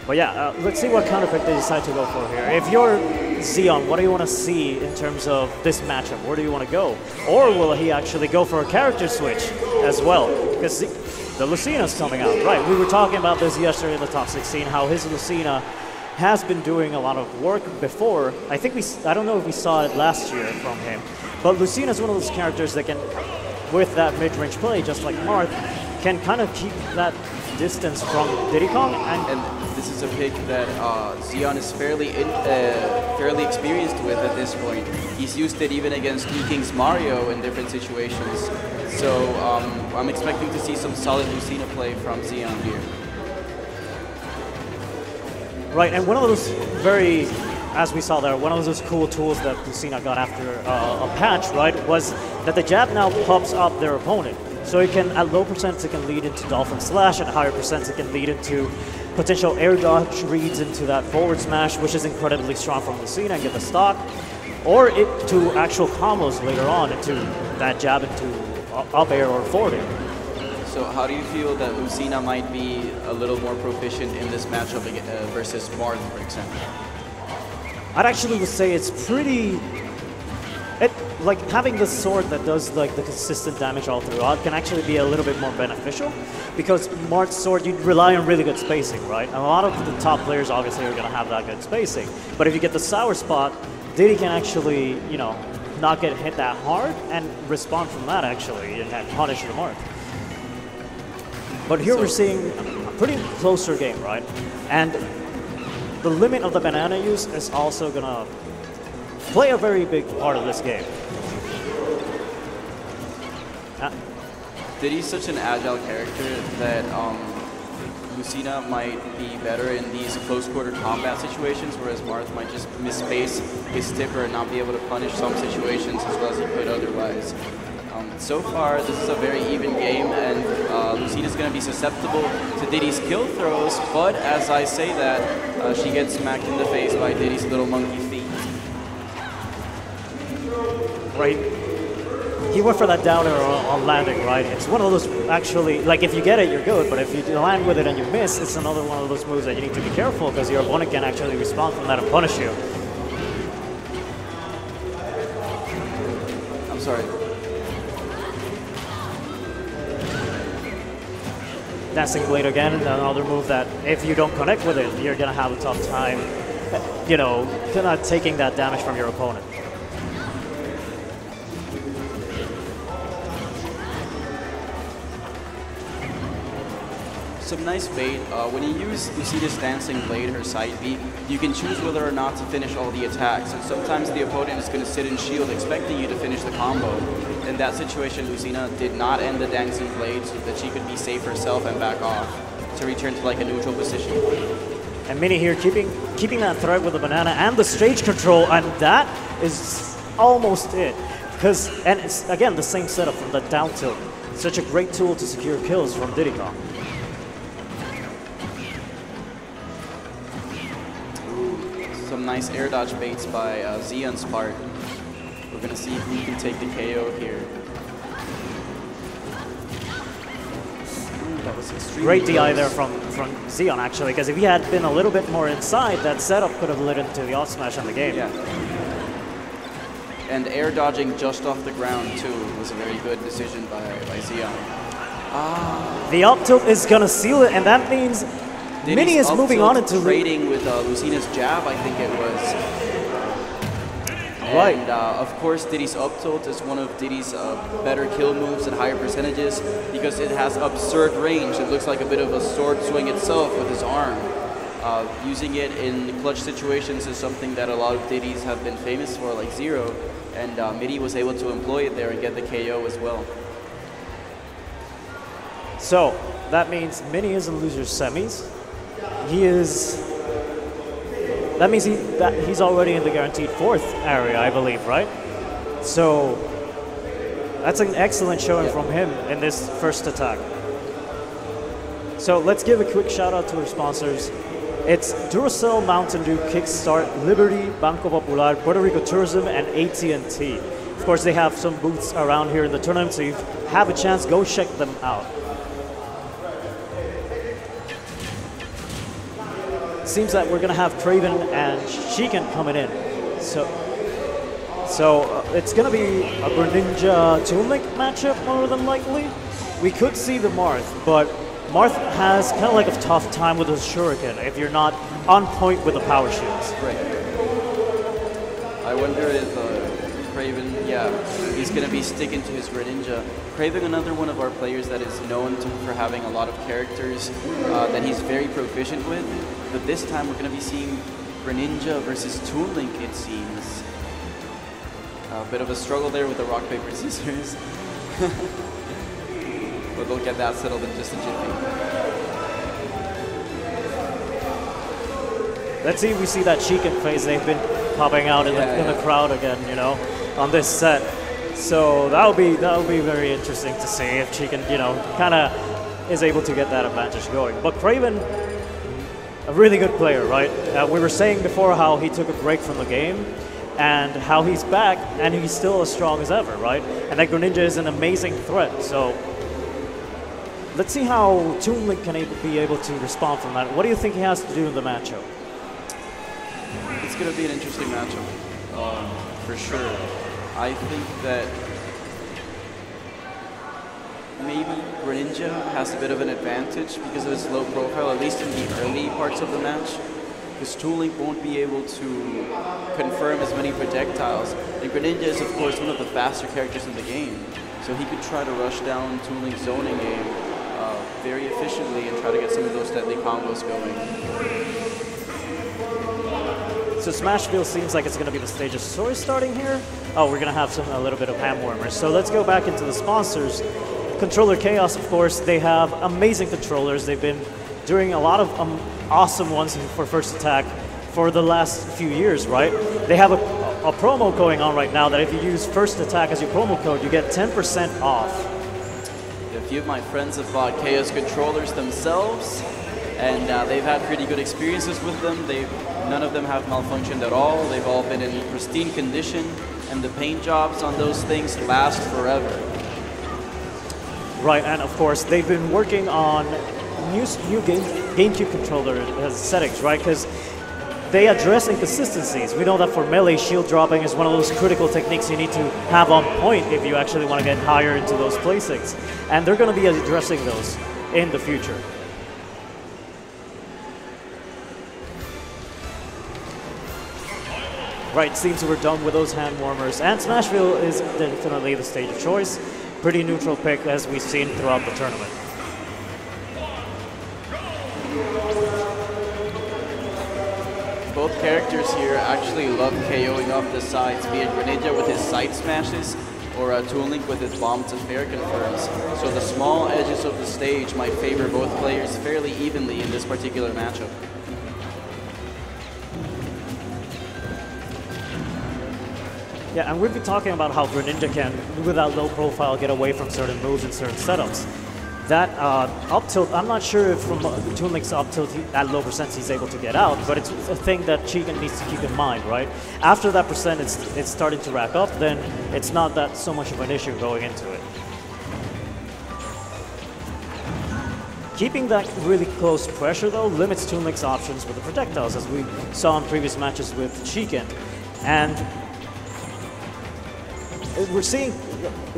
But yeah, let's see what counterpick they decide to go for here. If you're Xion, what do you want to see in terms of this matchup? Where do you want to go? Or will he actually go for a character switch as well? Because the Lucina's coming out, right? We were talking about this yesterday in the top 16, how his Lucina has been doing a lot of work before. I don't know if we saw it last year from him, but Lucina is one of those characters that can, with that mid-range play, just like Marth, can kind of keep that distance from Diddy Kong. And this is a pick that Xion is fairly experienced with at this point. He's used it even against E-King's Mario in different situations. So I'm expecting to see some solid Lucina play from Xion here. Right, and one of those as we saw there, one of those cool tools that Lucina got after a patch, right, was that the jab now pops up their opponent. So it can, at low percent, it can lead into Dolphin Slash, at higher percent, it can lead into potential air dodge reads into that forward smash, which is incredibly strong from Lucina and get the stock, or it to actual combos later on into that jab into up air or forward air. So how do you feel that Lucina might be a little more proficient in this matchup versus Marth, for example? I'd actually would say it's pretty... like having the sword that does like the consistent damage all throughout can actually be a little bit more beneficial, because Marth's sword, you rely on really good spacing, right? And a lot of the top players obviously are going to have that good spacing. But if you get the sour spot, Diddy can actually, you know, not get hit that hard and respond from that actually and punish the Marth. But here we're seeing a pretty closer game, right? And the limit of the banana use is also going to play a very big part of this game. Diddy's such an agile character that Lucina might be better in these close quarter combat situations, whereas Marth might just misspace his tipper and not be able to punish some situations as well as he could otherwise. So far, this is a very even game, and Lucina's going to be susceptible to Diddy's kill throws, but as I say that, she gets smacked in the face by Diddy's little monkey feet. Right. he went for that downer on landing, right? It's one of those, actually, like if you get it, you're good, but if you land with it and you miss, it's another one of those moves that you need to be careful because your opponent can actually respond from that and punish you. I'm sorry. Dancing Blade again, another move that if you don't connect with it, you're going to have a tough time, you know, kind of taking that damage from your opponent. Some nice bait. When you see this Dancing Blade, her side beat, you can choose whether or not to finish all the attacks. And sometimes the opponent is going to sit in shield expecting you to finish the combo. In that situation, Lucina did not end the Dancing Blade so that she could be safe herself and back off to return to like a neutral position. And Mini here keeping that threat with the banana and the stage control, and that is almost it. And it's, again, the same setup from the down tilt. Such a great tool to secure kills from Diddy Kong. Some nice air dodge baits by Xeon's part. We're going to see who can take the KO here. That was extremely great DI close there from Xeon, actually, because if he had been a little bit more inside, that setup could have led into the off smash in the game. Yeah. And air dodging just off the ground, too, was a very good decision by Xeon. The up tilt is going to seal it, and that means Mini is moving on into trading with Lucina's jab, I think it was. Right. And of course, Diddy's up tilt is one of Diddy's better kill moves at higher percentages because it has absurd range. It looks like a bit of a sword swing itself with his arm. Using it in clutch situations is something that a lot of Diddy's have been famous for, like Zero. And Midi was able to employ it there and get the KO as well. So that means Mini is in loser's semis. That means he's already in the guaranteed fourth area, I believe, right? So that's an excellent showing from him in this first attack. So let's give a quick shout out to our sponsors. It's Duracell, Mountain Dew, Kickstart, Liberty, Banco Popular, Puerto Rico Tourism, and AT&T. Of course, they have some booths around here in the tournament, so if you have a chance, go check them out. Seems that we're going to have Craven and Shiken coming in. So it's going to be a Greninja Toon Link matchup more than likely. We could see the Marth, but Marth has kind of like a tough time with his Shuriken if you're not on point with the power shields. Right. I wonder if Craven, he's going to be sticking to his Greninja. Craven, another one of our players that is known for having a lot of characters that he's very proficient with. But this time we're going to be seeing Greninja versus Toon Link, it seems. A bit of a struggle there with the rock, paper, scissors. But we'll get that settled in just a jiffy. Let's see if we see that Shiken phase they've been popping out in the crowd again, you know, on this set. So that'll be very interesting to see if Shiken, you know, kind of is able to get that advantage going. But Craven, a really good player, right? We were saying before how he took a break from the game and how he's back and he's still as strong as ever, right? And that Greninja is an amazing threat. So let's see how Toon Link can be able to respond from that. What do you think he has to do in the matchup? It's going to be an interesting matchup, for sure. I think that maybe Greninja has a bit of an advantage because of its low profile, at least in the early parts of the match. Because Toon Link won't be able to confirm as many projectiles. And Greninja is, of course, one of the faster characters in the game. So he could try to rush down Toon Link's zoning game very efficiently and try to get some of those deadly combos going. So Smashville seems like it's going to be the stage of story starting here. Oh, we're going to have a little bit of ham warmers. So let's go back into the sponsors. Controller Chaos, of course, they have amazing controllers. They've been doing a lot of awesome ones for First Attack for the last few years, right? They have a promo going on right now that if you use First Attack as your promo code, you get 10% off. A few of my friends have bought Chaos controllers themselves, and they've had pretty good experiences with them. None of them have malfunctioned at all. They've all been in pristine condition. and the paint jobs on those things last forever. Right, and of course, they've been working on new GameCube controller settings, right? Because they address inconsistencies. We know that for melee, shield dropping is one of those critical techniques you need to have on point if you actually want to get higher into those placings. And they're going to be addressing those in the future. Right, seems we're done with those hand warmers. And Smashville is definitely the stage of choice. Pretty neutral pick as we've seen throughout the tournament. Both characters here actually love KOing off the sides, be it Greninja with his side smashes or Toon Link with his bomb to fair confirms. So the small edges of the stage might favor both players fairly evenly in this particular matchup. Yeah, and we've been talking about how Greninja can, with that low profile, get away from certain moves and certain setups. That up tilt, I'm not sure if from Toon Link's up tilt at low percent he's able to get out, but it's a thing that Chiken needs to keep in mind, right? After that percent it's starting to rack up, then it's not that so much of an issue going into it. Keeping that really close pressure though limits Toon Link's options with the projectiles, as we saw in previous matches with Chiken. And we're seeing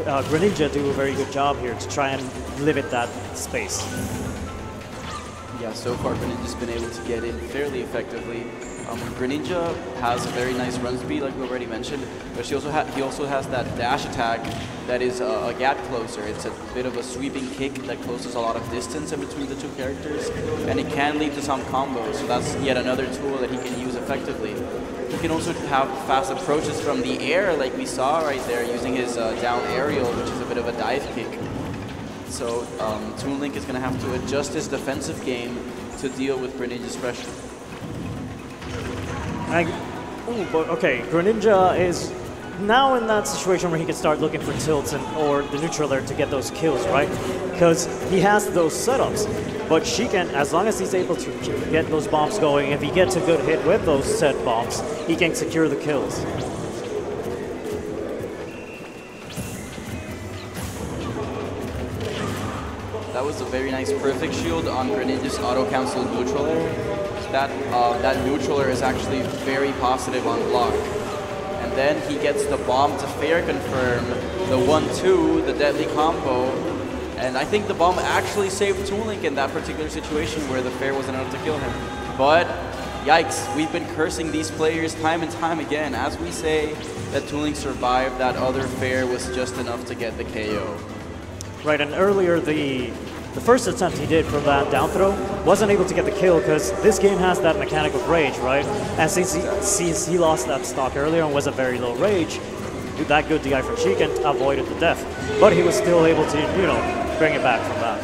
Greninja do a very good job here to try and limit that space. Yeah, so far Greninja's been able to get in fairly effectively. Greninja has a very nice run speed, like we already mentioned, but he also has that dash attack that is a gap closer. It's a bit of a sweeping kick that closes a lot of distance in between the two characters, and it can lead to some combos, so that's yet another tool that he can use effectively. He can also have fast approaches from the air, like we saw right there, using his down aerial, which is a bit of a dive kick. So Toon Link is going to have to adjust his defensive game to deal with Greninja's pressure. Okay, Greninja is now in that situation where he can start looking for tilts or the neutral air to get those kills, right? Because he has those setups. But Chiken, as long as he's able to get those bombs going, if he gets a good hit with those set bombs, he can secure the kills. That was a very nice perfect shield on Greninja's auto-cancel neutral air. That neutral air is actually very positive on block. And then he gets the bomb to fair confirm, the 1-2, the deadly combo. And I think the bomb actually saved Toon Link in that particular situation where the fair wasn't enough to kill him. But yikes, we've been cursing these players time and time again. As we say that Toon Link survived, that other fair was just enough to get the KO. Right, and earlier the first attempt he did from that down throw wasn't able to get the kill because this game has that mechanic of rage, right? And since he lost that stock earlier and was a very low rage, that good DI from Chiken avoided the death. But he was still able to, you know, bring it back from that.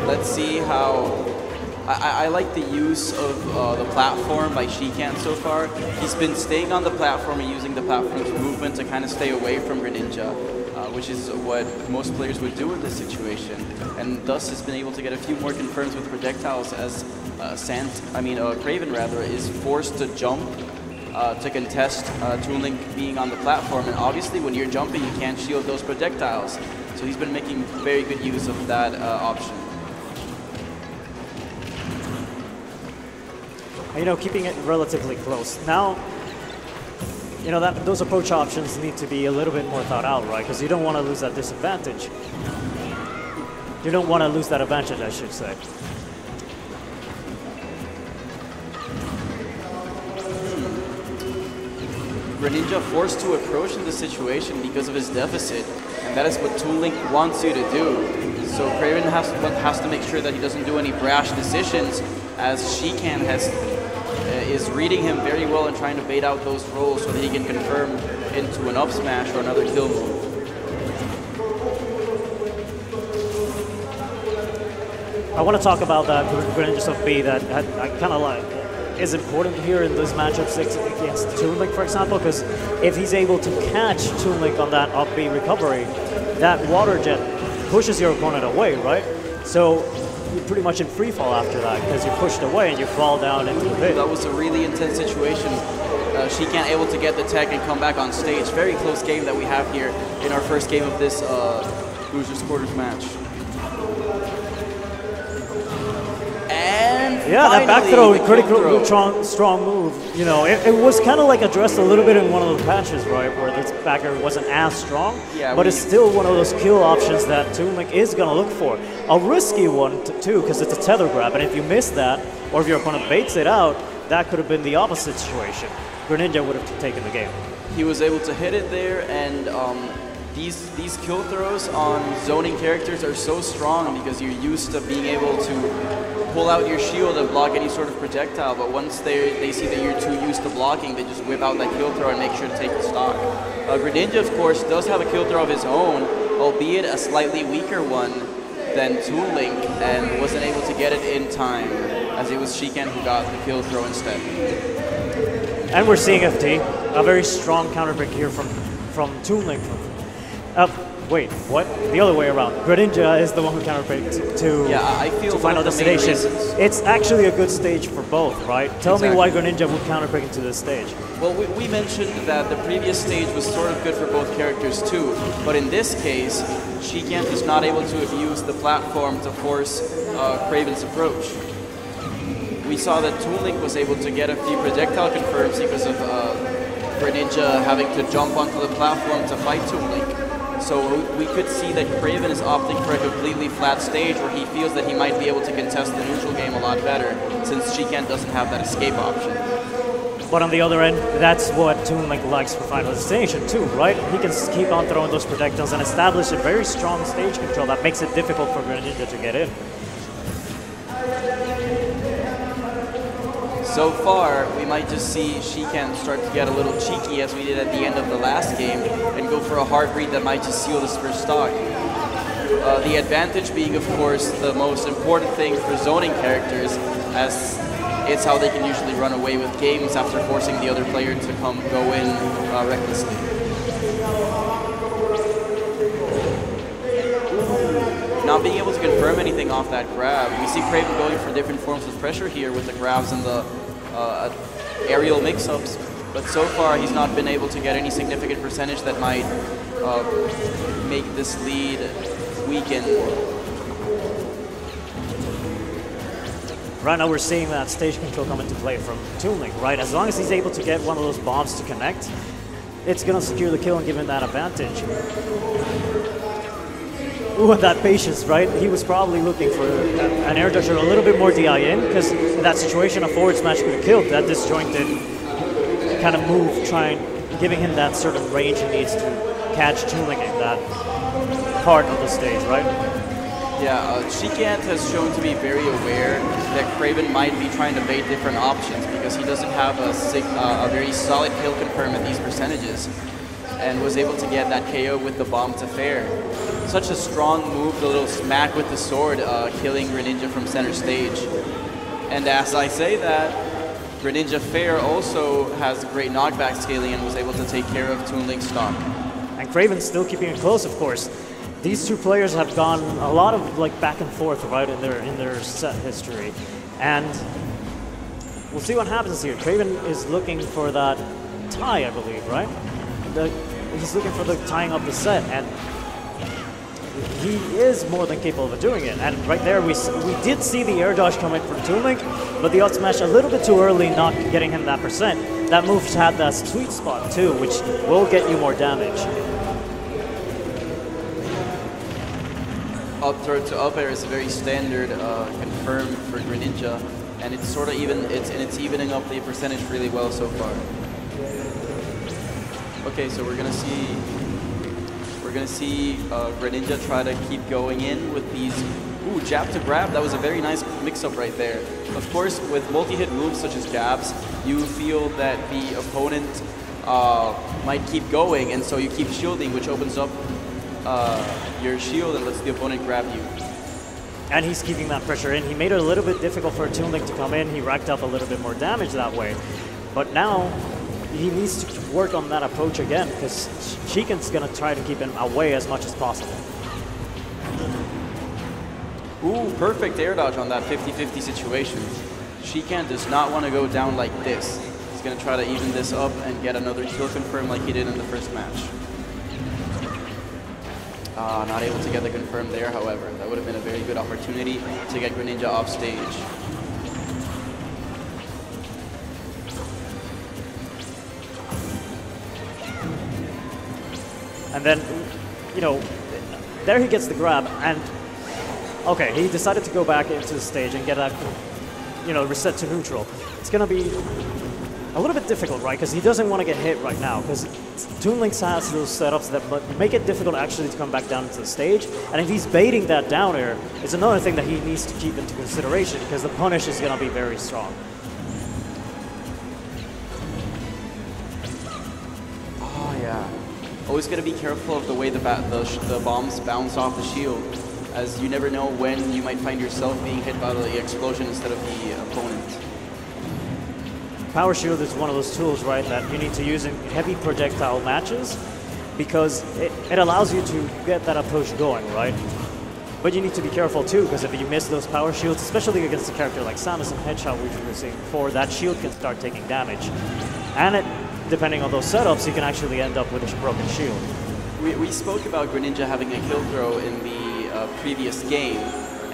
Let's see how... I like the use of the platform by Chiken so far. He's been staying on the platform and using the platform's movement to kind of stay away from Greninja, which is what most players would do in this situation. And thus has been able to get a few more confirms with projectiles as Craven rather is forced to jump to contest Toon Link being on the platform. And obviously when you're jumping, you can't shield those projectiles. So he's been making very good use of that option. You know, keeping it relatively close. Now, you know, those approach options need to be a little bit more thought out, right? Because you don't want to lose that disadvantage. You don't want to lose that advantage, I should say. Greninja forced to approach in this situation because of his deficit, and that is what Toon Link wants you to do. So Craven has to make sure that he doesn't do any brash decisions, as Chiken is reading him very well and trying to bait out those rolls so that he can confirm into an up smash or another kill move. I want to talk about that Greninja of B that I kind of like is important here in this matchup 6 against Toon Link, for example, because if he's able to catch Toon Link on that up B recovery, that water jet pushes your opponent away, right? So you're pretty much in free fall after that because you're pushed away and you fall down into the pit. That was a really intense situation. She can't able to get the tech and come back on stage. Very close game that we have here in our first game of this Losers Quarters match. And yeah, that back throw, pretty throw. strong move. You know, it was kind of like addressed a little bit in one of the patches, right, where this backer wasn't as strong, yeah, but it's still one of those kill options that Toon Link is going to look for. A risky one, too, because it's a tether grab, and if you miss that, or if your opponent baits it out, that could have been the opposite situation. Greninja would have taken the game. He was able to hit it there, and these kill throws on zoning characters are so strong because you're used to being able to pull out your shield and block any sort of projectile, but once they see that you're too used to blocking, they just whip out that kill throw and make sure to take the stock. Greninja, of course, does have a kill throw of his own, albeit a slightly weaker one than Toon Link, and wasn't able to get it in time, as it was Shiken who got the kill throw instead. And we're seeing FT, a very strong counter break here from Toon Link. Wait, what? The other way around. Greninja is the one who counterbreaks to final destination. It's actually a good stage for both, right? Tell me why Greninja would counterbreak into this stage. Well, we mentioned that the previous stage was sort of good for both characters too, but in this case, Shiken is not able to have used the platform to force Kraven's approach. We saw that Toon Link was able to get a few projectile confirms because of Greninja having to jump onto the platform to fight Toon Link. So we could see that Kraven is opting for a completely flat stage where he feels that he might be able to contest the neutral game a lot better, since Shiken doesn't have that escape option. But on the other end, that's what Toon Link likes for final destination too, right? He can keep on throwing those projectiles and establish a very strong stage control that makes it difficult for Greninja to get in. So far, we might just see Shiken start to get a little cheeky as we did at the end of the last game and go for a hard read that might just seal this first stock. The advantage being, of course, the most important thing for zoning characters, as it's how they can usually run away with games after forcing the other player to go in recklessly. Not being able to confirm anything off that grab. We see Kraven going for different forms of pressure here with the grabs and the aerial mix-ups, but so far he's not been able to get any significant percentage that might make this lead weaken. Right now we're seeing that stage control come into play from Toon Link, right? As long as he's able to get one of those bombs to connect, it's going to secure the kill and give him that advantage. Ooh, and that patience, right? He was probably looking for an air dodge or a little bit more DI in, because in that situation, a forward smash could have killed that disjointed kind of move, giving him that certain range he needs to catch Toon Link in that part of the stage, right? Yeah, Shiken has shown to be very aware that Kraven might be trying to bait different options because he doesn't have a very solid kill confirm at these percentages, and was able to get that KO with the bomb to fair. Such a strong move, the little smack with the sword, killing Greninja from center stage. And as I say that, Greninja fair also has great knockback scaling and was able to take care of Toon Link's stock. And Kraven's still keeping it close, of course. These two players have gone a lot of back and forth, right, in their set history. And we'll see what happens here. Kraven is looking for that tie, I believe, right? He's looking for the tying up the set, and he is more than capable of doing it. And right there, we did see the air dodge coming from Toon Link, but the out smash a little bit too early, not getting him that percent. That move had that sweet spot too, which will get you more damage. Up throw to up air is a very standard confirm for Greninja, and it's sort of it's evening up the percentage really well so far. Okay, so we're gonna see Greninja try to keep going in with these. Ooh, jab to grab. That was a very nice mix-up right there. Of course, with multi-hit moves such as jabs, you feel that the opponent might keep going, and so you keep shielding, which opens up your shield and lets the opponent grab you. And he's keeping that pressure in. He made it a little bit difficult for Toon Link to come in. He racked up a little bit more damage that way. But now he needs to work on that approach again, because Shiken's going to try to keep him away as much as possible. Ooh, perfect air dodge on that 50-50 situation. Shikan does not want to go down like this. He's going to try to even this up and get another kill confirm like he did in the first match. Not able to get the confirm there, however. That would have been a very good opportunity to get Greninja off stage. And then, you know, there he gets the grab, and okay, he decided to go back into the stage and get that, you know, reset to neutral. It's gonna be a little bit difficult, right? Because he doesn't want to get hit right now, because Toon Link has those setups that make it difficult actually to come back down to the stage. And if he's baiting that down air, it's another thing that he needs to keep into consideration, because the punish is gonna be very strong. Oh yeah. Always got to be careful of the way the bombs bounce off the shield, as you never know when you might find yourself being hit by the explosion instead of the opponent. Power Shield is one of those tools, right, that you need to use in heavy projectile matches, because it allows you to get that approach going, right? But you need to be careful too, because if you miss those Power Shields, especially against a character like Samus and Headshot, which we were seeing before, that shield can start taking damage. And depending on those setups, you can actually end up with a broken shield. We spoke about Greninja having a kill throw in the previous game,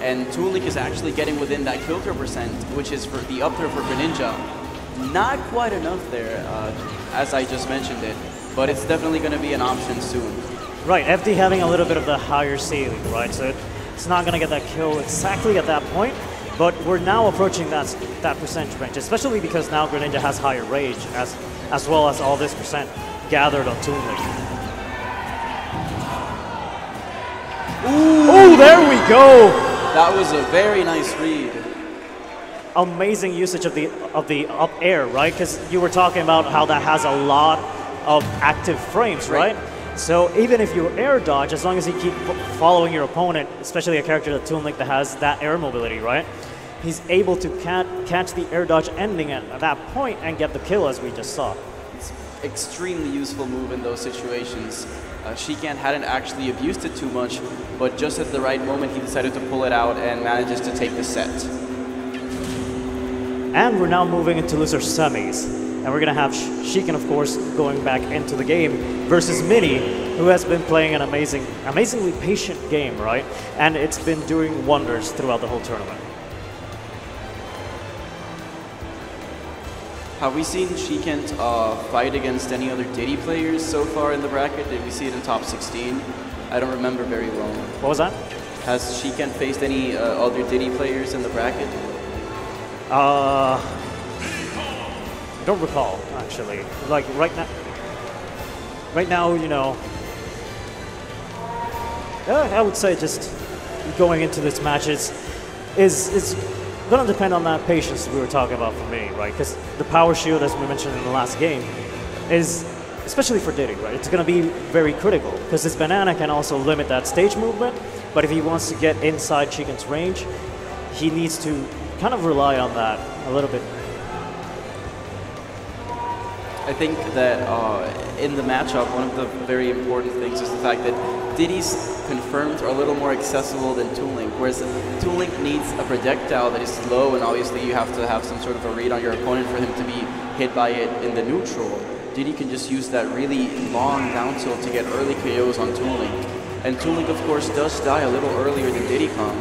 and Toon Link is actually getting within that kill throw percent, which is for the up throw for Greninja. Not quite enough there, as I just mentioned it, but it's definitely going to be an option soon. Right, FD having a little bit of the higher ceiling, right? So it's not going to get that kill exactly at that point, but we're now approaching that percentage range, especially because now Greninja has higher rage, as well as all this percent gathered on Toon Link. Oh, there we go! That was a very nice read. Amazing usage of the up air, right? Because you were talking about how that has a lot of active frames, right? So even if you air dodge, as long as you keep following your opponent, especially a character like Toon Link that has that air mobility, right? He's able to catch the air dodge ending at that point and get the kill, as we just saw. It's extremely useful move in those situations. Shikan hadn't actually abused it too much, but just at the right moment he decided to pull it out and manages to take the set. And we're now moving into loser semis. And we're going to have Shikan, of course, going back into the game versus Mini, who has been playing an amazingly patient game, right? And it's been doing wonders throughout the whole tournament. Have we seen Shikan fight against any other Diddy players so far in the bracket? Did we see it in top 16? I don't remember very well. What was that? Has Shikan faced any other Diddy players in the bracket? Don't recall, actually. Like right now, you know, I would say just going into this match is going to depend on that patience we were talking about for me, right? Because the power shield, as we mentioned in the last game, is, especially for Diddy, right? It's going to be very critical, because this banana can also limit that stage movement, but if he wants to get inside Shikan's range, he needs to kind of rely on that a little bit. I think that in the matchup, one of the very important things is the fact that Diddy's confirms are a little more accessible than Toon Link, whereas Toon Link needs a projectile that is slow, and obviously you have to have some sort of a read on your opponent for him to be hit by it in the neutral. Diddy can just use that really long down tilt to get early KOs on Toon Link. And Toon Link, of course, does die a little earlier than Diddy can.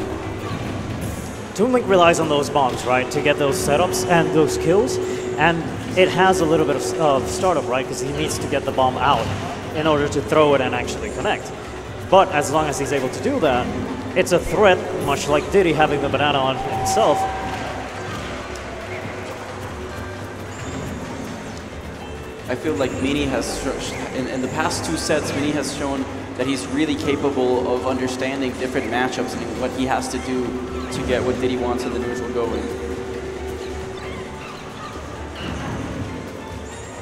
Toon Link relies on those bombs, right, to get those setups and those kills, and it has a little bit of startup, right, because he needs to get the bomb out in order to throw it and actually connect. But as long as he's able to do that, it's a threat, much like Diddy having the banana on himself. I feel like Mini has, in the past two sets, Mini has shown that he's really capable of understanding different matchups and what he has to do to get what Diddy wants in the neutral going.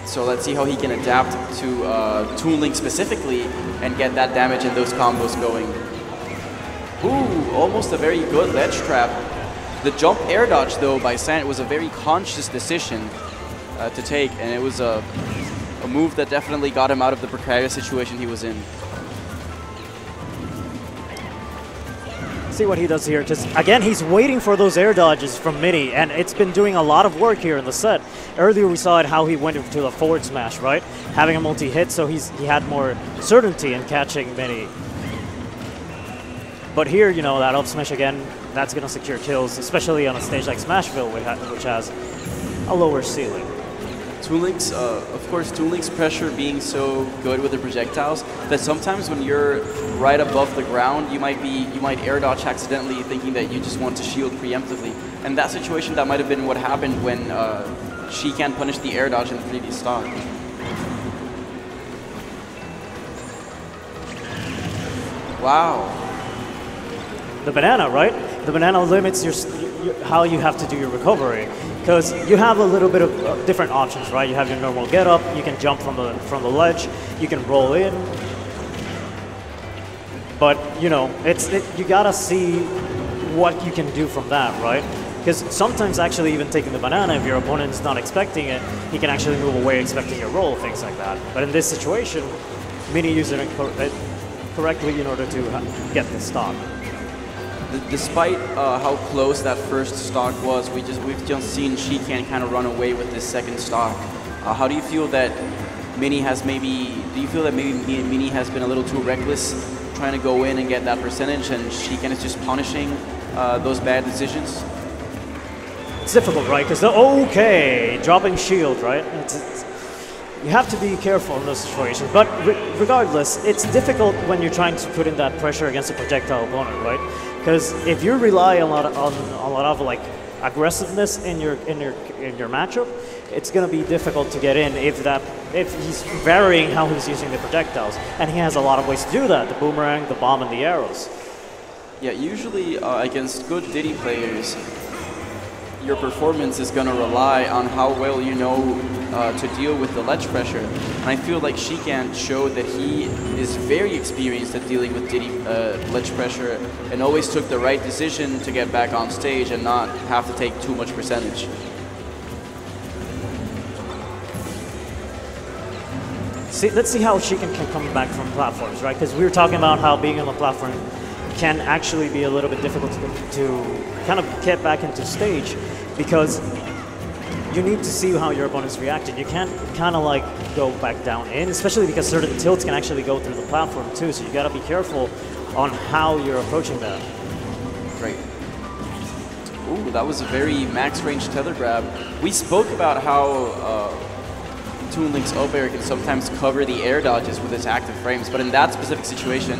So let's see how he can adapt to Toon Link specifically and get that damage and those combos going. Ooh, almost a very good ledge trap. The jump air dodge though by Sant was a very conscious decision to take, and it was a move that definitely got him out of the precarious situation he was in. See what he does here. Just again, he's waiting for those air dodges from Mini, and it's been doing a lot of work here in the set. Earlier we saw it how he went into the forward smash, right? Having a multi-hit, so he had more certainty in catching Mini. But here, you know, that up smash again, that's going to secure kills, especially on a stage like Smashville, which has a lower ceiling. Toon Link's, of course, Toon Link's pressure being so good with the projectiles that sometimes when you're right above the ground, you might air dodge accidentally, thinking that you just want to shield preemptively. And in that situation, that might have been what happened when she can't punish the air dodge in the previous stock. Wow. The banana, right? The banana limits how you have to do your recovery, because you have a little bit of different options, right? You have your normal get up, you can jump from the ledge, you can roll in, but you know, you gotta see what you can do from that, right? Because sometimes actually even taking the banana, if your opponent is not expecting it, he can actually move away expecting your roll, things like that. But in this situation, Mini used it correctly in order to get the stock. Despite how close that first stock was, we've just seen Shikan kind of run away with this second stock. How do you feel that Mini has maybe Mini has been a little too reckless trying to go in and get that percentage, and Shikan is just punishing those bad decisions? It's difficult, right? Because okay, dropping shield, right? You have to be careful in those situations. But regardless, it's difficult when you're trying to put in that pressure against a projectile opponent, right? Because if you rely a lot of like aggressiveness in your matchup, it's going to be difficult to get in if he's varying how he's using the projectiles, and he has a lot of ways to do that: the boomerang, the bomb, and the arrows. Yeah, usually against good Diddy players, your performance is going to rely on how well you know to deal with the ledge pressure. And I feel like Shikan showed that he is very experienced at dealing with Diddy ledge pressure and always took the right decision to get back on stage and not have to take too much percentage. Let's see how Shikan can come back from platforms, right? Because we were talking about how being on the platform can actually be a little bit difficult to kind of get back into stage, because you need to see how your opponent's reacting. You can't kind of like go back down in, especially because certain tilts can actually go through the platform too, so you got to be careful on how you're approaching that. Great. Ooh, that was a very max range tether grab. We spoke about how Toon Link's up air can sometimes cover the air dodges with its active frames, but in that specific situation,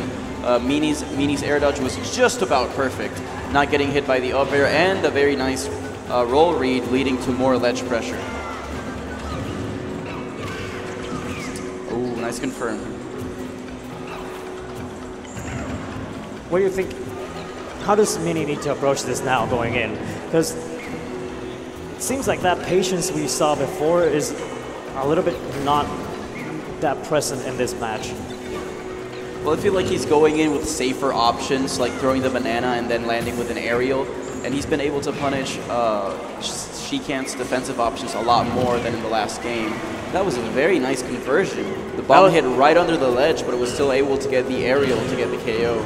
Mini's air dodge was just about perfect, not getting hit by the up air and a very nice roll read leading to more ledge pressure. Ooh, nice confirm. What do you think? How does Mini need to approach this now going in? Because it seems like that patience we saw before is a little bit not that present in this match. Well, I feel like he's going in with safer options, like throwing the banana and then landing with an aerial, and he's been able to punish Shikan's defensive options a lot more than in the last game. That was a very nice conversion. The bomb hit right under the ledge, but it was still able to get the aerial to get the KO.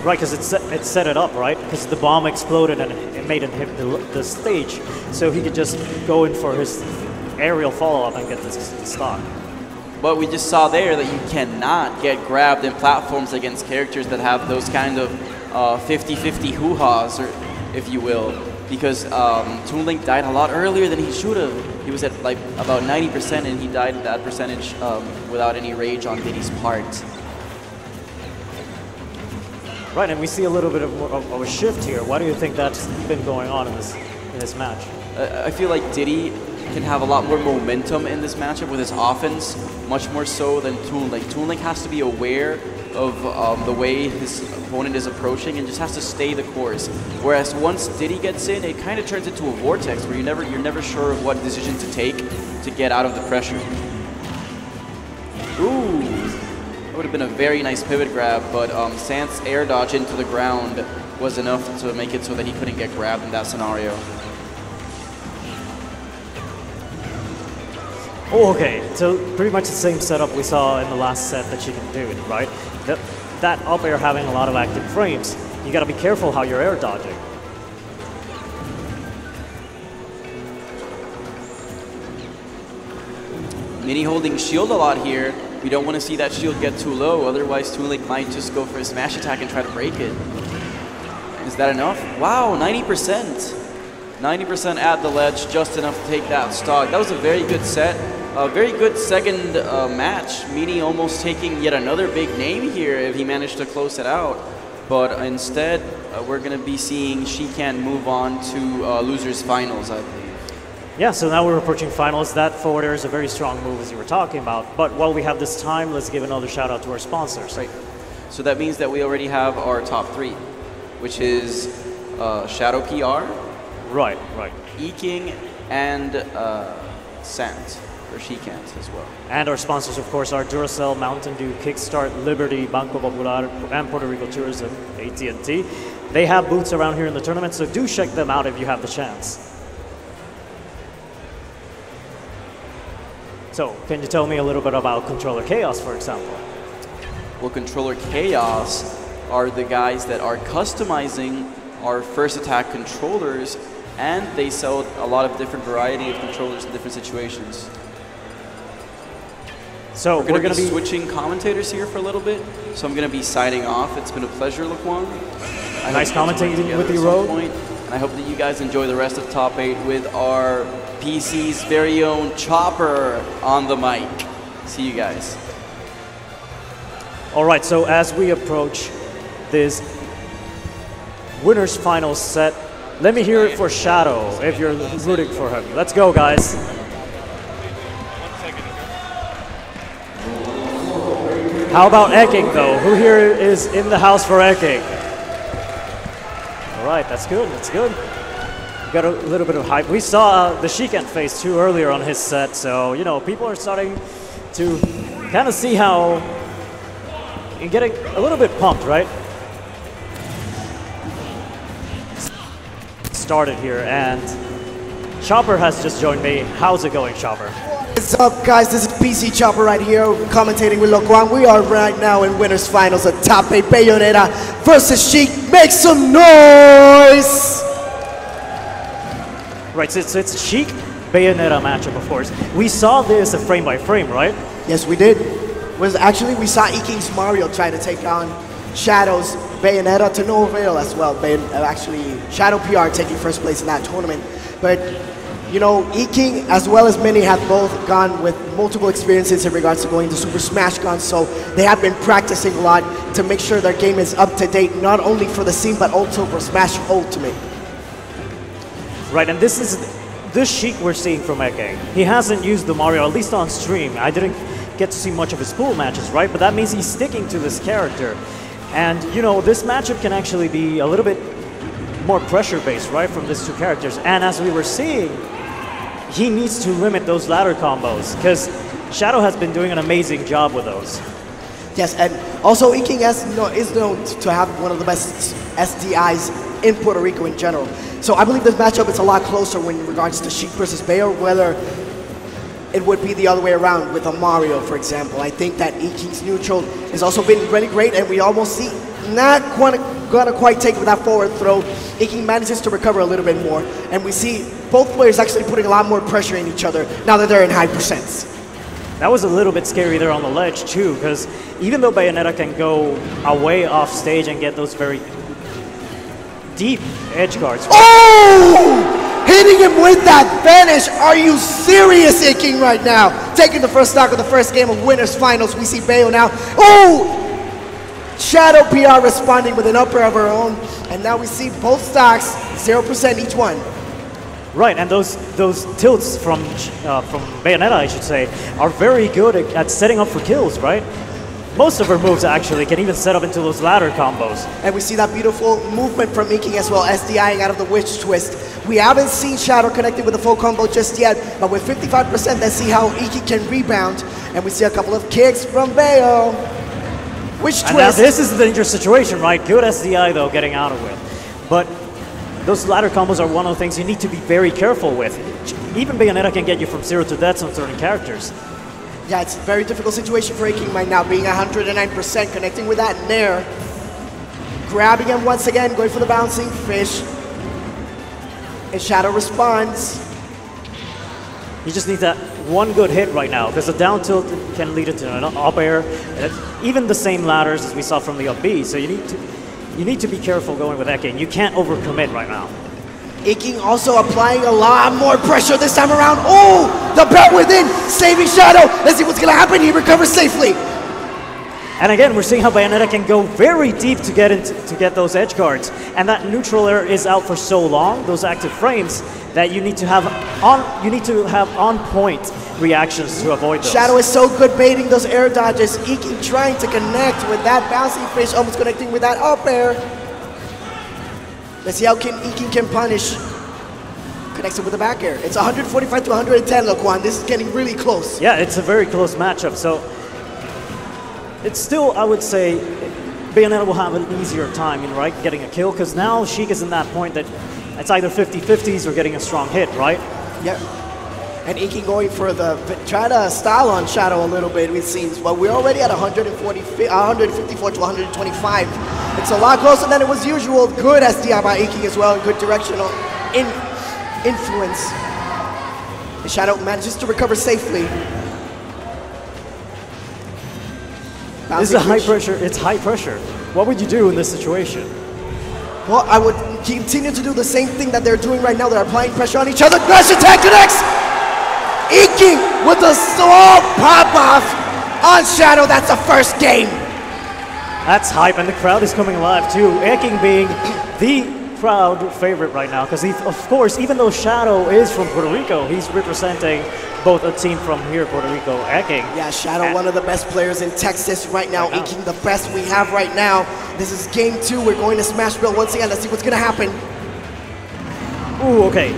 Right, because it set it up, right? Because the bomb exploded and it made him hit the stage, so he could just go in for his aerial follow-up and get the stock. But we just saw there that you cannot get grabbed in platforms against characters that have those kind of 50-50 hoo-haws, or if you will, because Toon Link died a lot earlier than he should have. He was at like about 90% and he died at that percentage without any rage on Diddy's part. Right, and we see a little bit of a shift here. Why do you think that's been going on in this match? I feel like Diddy can have a lot more momentum in this matchup with his offense, much more so than Toon Link. Toon Link has to be aware of the way his opponent is approaching and just has to stay the course. Whereas once Diddy gets in, it kind of turns into a vortex where you're never sure of what decision to take to get out of the pressure. Ooh, that would have been a very nice pivot grab, but Sant's air dodge into the ground was enough to make it so that he couldn't get grabbed in that scenario. Oh, okay, so pretty much the same setup we saw in the last set that she can do, right? That up air having a lot of active frames, you gotta be careful how you're air dodging. Mini holding shield a lot here. We don't want to see that shield get too low, otherwise Toon Link might just go for a smash attack and try to break it. Is that enough? Wow, 90%. 90% at the ledge, just enough to take that stock. That was a very good set. A very good second match. Mini almost taking yet another big name here if he managed to close it out. But instead, we're going to be seeing Shikan move on to losers finals, I believe. Yeah, so now we're approaching finals. That forward air is a very strong move, as you were talking about. But while we have this time, let's give another shout out to our sponsors. Right. So that means that we already have our top three, which is Shadow PR, right, E-King, and Sant, or Shikant as well. And our sponsors, of course, are Duracell, Mountain Dew, Kickstart, Liberty, Banco Popular, and Puerto Rico Tourism, AT&T. They have booths around here in the tournament, so do check them out if you have the chance. So, can you tell me a little bit about Controller Chaos, for example? Well, Controller Chaos are the guys that are customizing our first attack controllers, and they sell a lot of different variety of controllers in different situations. So we're going to be switching commentators here for a little bit, so I'm going to be signing off. It's been a pleasure, Laquan. Nice commentating with you, Road. And I hope that you guys enjoy the rest of Top 8 with our PC's very own Chopper on the mic. See you guys. All right, so as we approach this winners final set, let me hear it for Shadow if you're rooting for him. Let's go, guys. How about Eking, though? Who here is in the house for Eking? All right, that's good, that's good. Got a little bit of hype. We saw the Shikan phase 2 earlier on his set, so, you know, people are starting to kind of see how you're getting a little bit pumped, right? Started here, and Chopper has just joined me. How's it going, Chopper? What's up, guys? This is PC Chopper right here, commentating with Loquan. We are right now in winners finals at Top 8 Bayonetta versus Sheik. Make some noise! Right, so it's a Sheik Bayonetta matchup, of course. We saw this frame by frame, right? Yes, we did. Actually, we saw E-King's Mario try to take on Shadow's Bayonetta to no avail as well. Actually, Shadow PR taking first place in that tournament. But, you know, E-King as well as Mini have both gone with multiple experiences in regards to going to Super Smash Guns, so they have been practicing a lot to make sure their game is up to date, not only for the scene, but also for Smash Ultimate. Right, and this is the Sheik we're seeing from Eking. He hasn't used the Mario, at least on stream. I didn't get to see much of his pool matches, right? But that means he's sticking to this character. And, you know, this matchup can actually be a little bit more pressure-based, right, from these two characters. And as we were seeing, he needs to limit those ladder combos, because Shadow has been doing an amazing job with those. Yes, and also E-King is known to have one of the best SDIs in Puerto Rico in general. So I believe this matchup is a lot closer in regards to Sheik versus Bayo, whether it would be the other way around with a Mario, for example. I think that E-King's neutral has also been really great, and we almost see not gonna quite take with that forward throw. E-King manages to recover a little bit more, and we see both players actually putting a lot more pressure in each other now that they're in high percents. That was a little bit scary there on the ledge too, because even though Bayonetta can go away off stage and get those very deep edge guards. Oh! Hitting him with that vanish. Are you serious, E-King, right now? Taking the first stock of the first game of winners finals. We see Bayo now. Oh! Shadow PR responding with an upper of her own. And now we see both stocks, 0% each one. Right, and those tilts from Bayonetta, I should say, are very good at setting up for kills, right? Most of her moves actually can even set up into those ladder combos. And we see that beautiful movement from E-King as well, SDIing out of the Witch Twist. We haven't seen Shadow connected with a full combo just yet, but with 55%, let's see how E-King can rebound. And we see a couple of kicks from Bayo. Witch Twist. And now this is the dangerous situation, right? Good SDI though, getting out of it. But those ladder combos are one of the things you need to be very careful with. Even Bayonetta can get you from 0 to death on certain characters. Yeah, it's a very difficult situation for E-King right now, being 109%, connecting with that Nair. Grabbing him once again, going for the bouncing fish. And Shadow responds. You just need that one good hit right now, because the down tilt can lead into an up air, even the same ladders as we saw from the up B. So you need to be careful going with Eking. You can't overcommit right now. Eking also applying a lot more pressure this time around. Oh, the belt within, saving Shadow. Let's see what's gonna happen. He recovers safely. And again, we're seeing how Bayonetta can go very deep to get those edge guards, and that neutral air is out for so long, those active frames, that you need to have on point reactions to avoid those. Shadow is so good baiting those air dodges. Eking trying to connect with that bouncing fish, almost connecting with that up air. Let's see how Eking can punish. Connects it with the back air. It's 145 to 110, Laquan. This is getting really close. Yeah, it's a very close matchup. So it's still, I would say, Bayonetta will have an easier time in getting a kill, because now Sheik is in that point that it's either 50-50s or getting a strong hit, right? Yep. And Eking going for try to style on Shadow a little bit, it seems. But we're already at 154 to 125. It's a lot closer than it was usual. Good SDI by Eking as well, good directional influence. And Shadow manages to recover safely. This is it's high pressure. What would you do in this situation? Well, I would continue to do the same thing that they're doing right now. They're applying pressure on each other. Dash attack connects! Eking with a small pop-off on Shadow. That's the first game. That's hype, and the crowd is coming alive too. Eking being the crowd favorite right now, because of course, even though Shadow is from Puerto Rico, he's representing both a team from here, Puerto Rico, Eking. Yeah, Shadow, one of the best players in Texas right now. Eking, the best we have right now. This is game 2. We're going to Smash Bill once again. Let's see what's going to happen. Ooh, okay.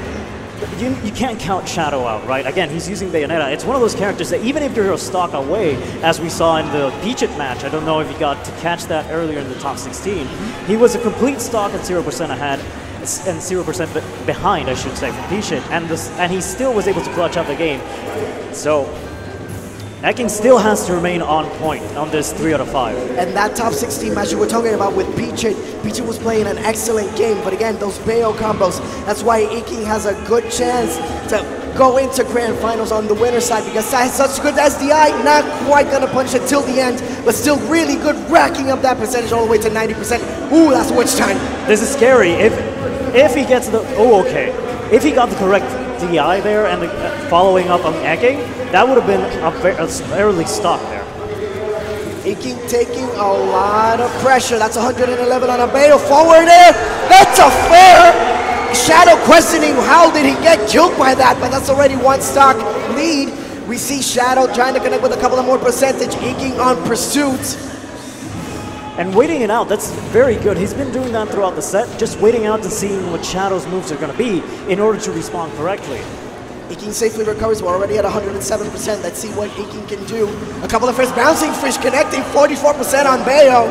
You can't count Shadow out, right? Again, he's using Bayonetta. It's one of those characters that even if you're a stock away, as we saw in the P.2 match, I don't know if you got to catch that earlier in the top 16, he was a complete stock at 0% ahead, and 0% behind, I should say, from P.2, and he still was able to clutch up the game. So Eking still has to remain on point on this 3 out of 5. And that top 16 match you were talking about with P.2, P.2 was playing an excellent game, but again, those Bayo combos, that's why Eking has a good chance to go into grand finals on the winner's side, because that has such good SDI, not quite gonna punch it till the end, but still really good, racking up that percentage all the way to 90%. Ooh, that's witch time. This is scary. If he gets the, if he got the correct DI there and following up on Eking, that would have been a early stock there. Eking taking a lot of pressure. That's 111 on a Bayo forward air. That's a fair. Shadow questioning how did he get killed by that, but that's already one stock lead. We see Shadow trying to connect with a couple of more percentage. Eking on pursuit. And waiting it out, that's very good. He's been doing that throughout the set, just waiting out to see what Shadow's moves are going to be in order to respond correctly. Eking safely recovers. We're already at 107%. Let's see what Eking can do. A couple of first bouncing fish connecting, 44% on Bayo.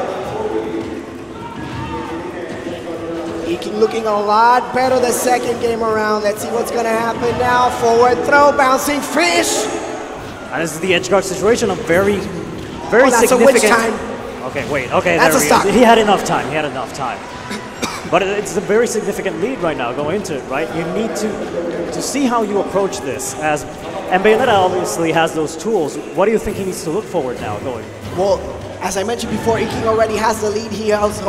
Eking looking a lot better the second game around. Let's see what's going to happen now. Forward throw, bouncing fish. And this is the edge guard situation, a very that's significant. A witch time. Okay, wait. Okay, that's there a stock. He had enough time. He had enough time. But it's a very significant lead right now going into it, right? You need to see how you approach this. And Bayonetta obviously has those tools. What do you think he needs to look forward now going? Well, as I mentioned before, Eking already has the lead. He has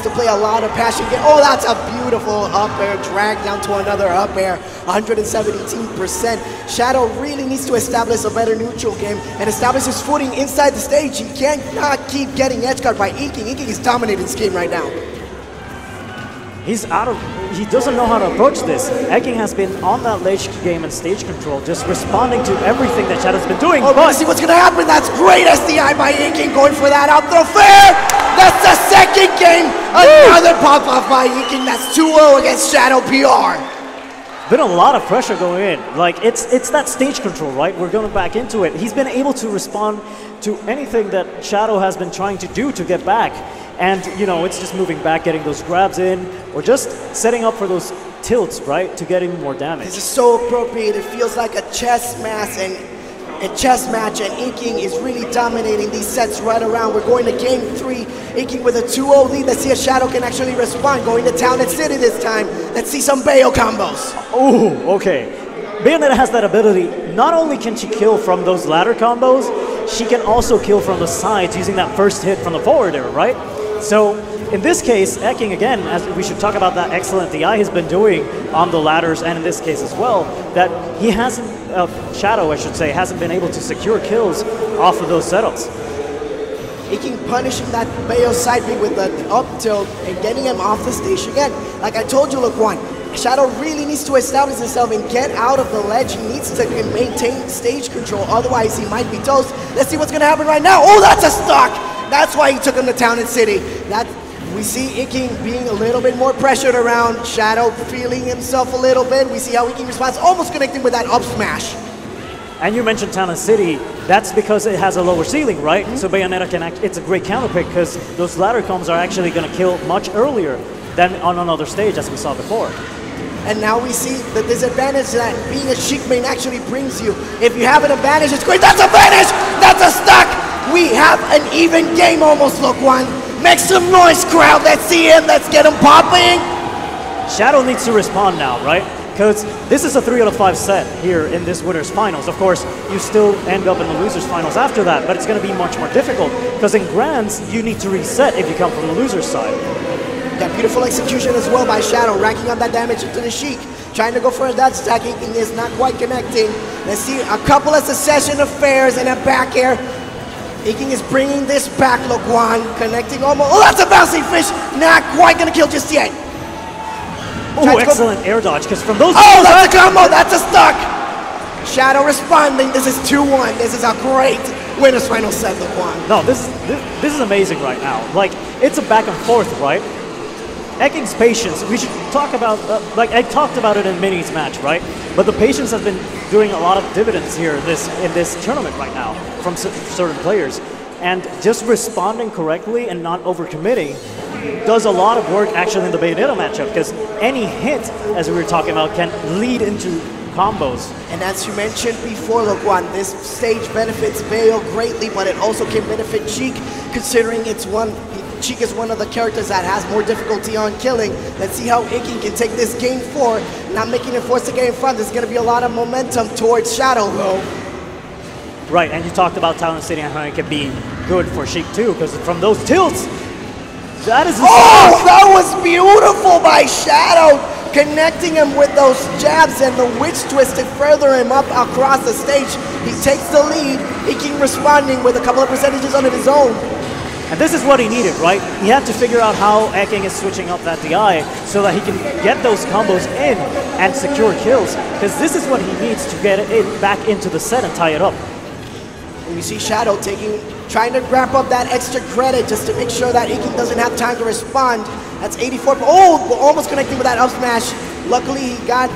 to play a lot of passion. Oh, that's a beautiful up air, drag down to another up air, 117%. Shadow really needs to establish a better neutral game and establish his footing inside the stage. He cannot keep getting edge guard by Eking. Eking is dominating this game right now. He doesn't know how to approach this. Eking has been on that late game and stage control, just responding to everything that Shadow's been doing. Oh, let's see what's gonna happen. That's great SDI by Eking, going for that out throw fair. That's the second game. Another pop off by Eking. That's 2-0 against Shadow PR. Been a lot of pressure going in. Like it's that stage control, right? We're going back into it. He's been able to respond to anything that Shadow has been trying to do to get back. And, you know, it's just moving back, getting those grabs in, or just setting up for those tilts, right, to get even more damage. This is so appropriate. It feels like a chess match, and a chess match, and Inking is really dominating these sets right around. We're going to game 3, Inking with a 2-0 lead. Let's see if Shadow can actually respond. Going to Town and City this time. Let's see some Bayo combos. Oh, okay. Bayonetta has that ability. Not only can she kill from those ladder combos, she can also kill from the sides using that first hit from the forward air, right? So in this case, Eking, again, as we should talk about that excellent DI he's been doing on the ladders, and in this case as well, that he hasn't, Shadow I should say, hasn't been able to secure kills off of those setups. Iking punishing that Bayo side B with the up tilt and getting him off the stage again. Like I told you, Laquan, Shadow really needs to establish himself and get out of the ledge. He needs to maintain stage control, otherwise he might be toast. Let's see what's gonna happen right now. Oh, that's a stock! That's why he took him to Town and City. We see Iking being a little bit more pressured around, Shadow feeling himself a little bit. We see how Iking responds, almost connecting with that up smash. And you mentioned Town and City, that's because it has a lower ceiling, right? So Bayonetta can it's a great counter pick because those ladder combs are actually gonna kill much earlier than on another stage as we saw before. And now we see the disadvantage that being a Sheik main actually brings you. If you have an advantage, it's great. That's a vanish! That's a stock! We have an even game almost, look one. Make some noise, crowd. Let's see him. Let's get him popping. Shadow needs to respond now, right? Because this is a 3 out of 5 set here in this winner's finals. Of course, you still end up in the loser's finals after that, but it's going to be much more difficult because in grands, you need to reset if you come from the loser's side. That beautiful execution as well by Shadow, racking up that damage into the Sheik. Trying to go for a dodge stack, Iking is not quite connecting. Let's see a couple of succession affairs and a back air. Iking is bringing this back, Laquan, connecting almost. Oh, that's a bouncing fish! Not quite gonna kill just yet. Oh, excellent air dodge, because from those... Oh, that's a combo! That's a stock! Shadow responding. This is 2-1. This is a great winner's final set, Laquan. No, this is amazing right now. Like, it's a back and forth, right? Eking's patience, we should talk about, like I talked about it in Mini's match, right? But the patience has been doing a lot of dividends here in this tournament right now from certain players. And just responding correctly and not overcommitting does a lot of work actually in the Bayonetta matchup, because any hit, as we were talking about, can lead into combos. And as you mentioned before, Laquan, this stage benefits Bayo greatly, but it also can benefit Cheek, considering Cheek is one of the characters that has more difficulty on killing. Let's see how Iking can take this game 4, not making it force to get in front. There's going to be a lot of momentum towards Shadow, though. Right, and you talked about Talon City and how it can be good for Sheik too, because from those tilts, that is... Oh, that was beautiful by Shadow, connecting him with those jabs, and the witch twist to further him up across the stage. He takes the lead, Iking responding with a couple of percentages on his own. And this is what he needed, right? He had to figure out how Eking is switching up that DI so that he can get those combos in and secure kills, because this is what he needs to get it back into the set and tie it up. And you see Shadow trying to grab up that extra credit just to make sure that Iking doesn't have time to respond. That's 84. Oh, almost connecting with that up smash. Luckily, he got...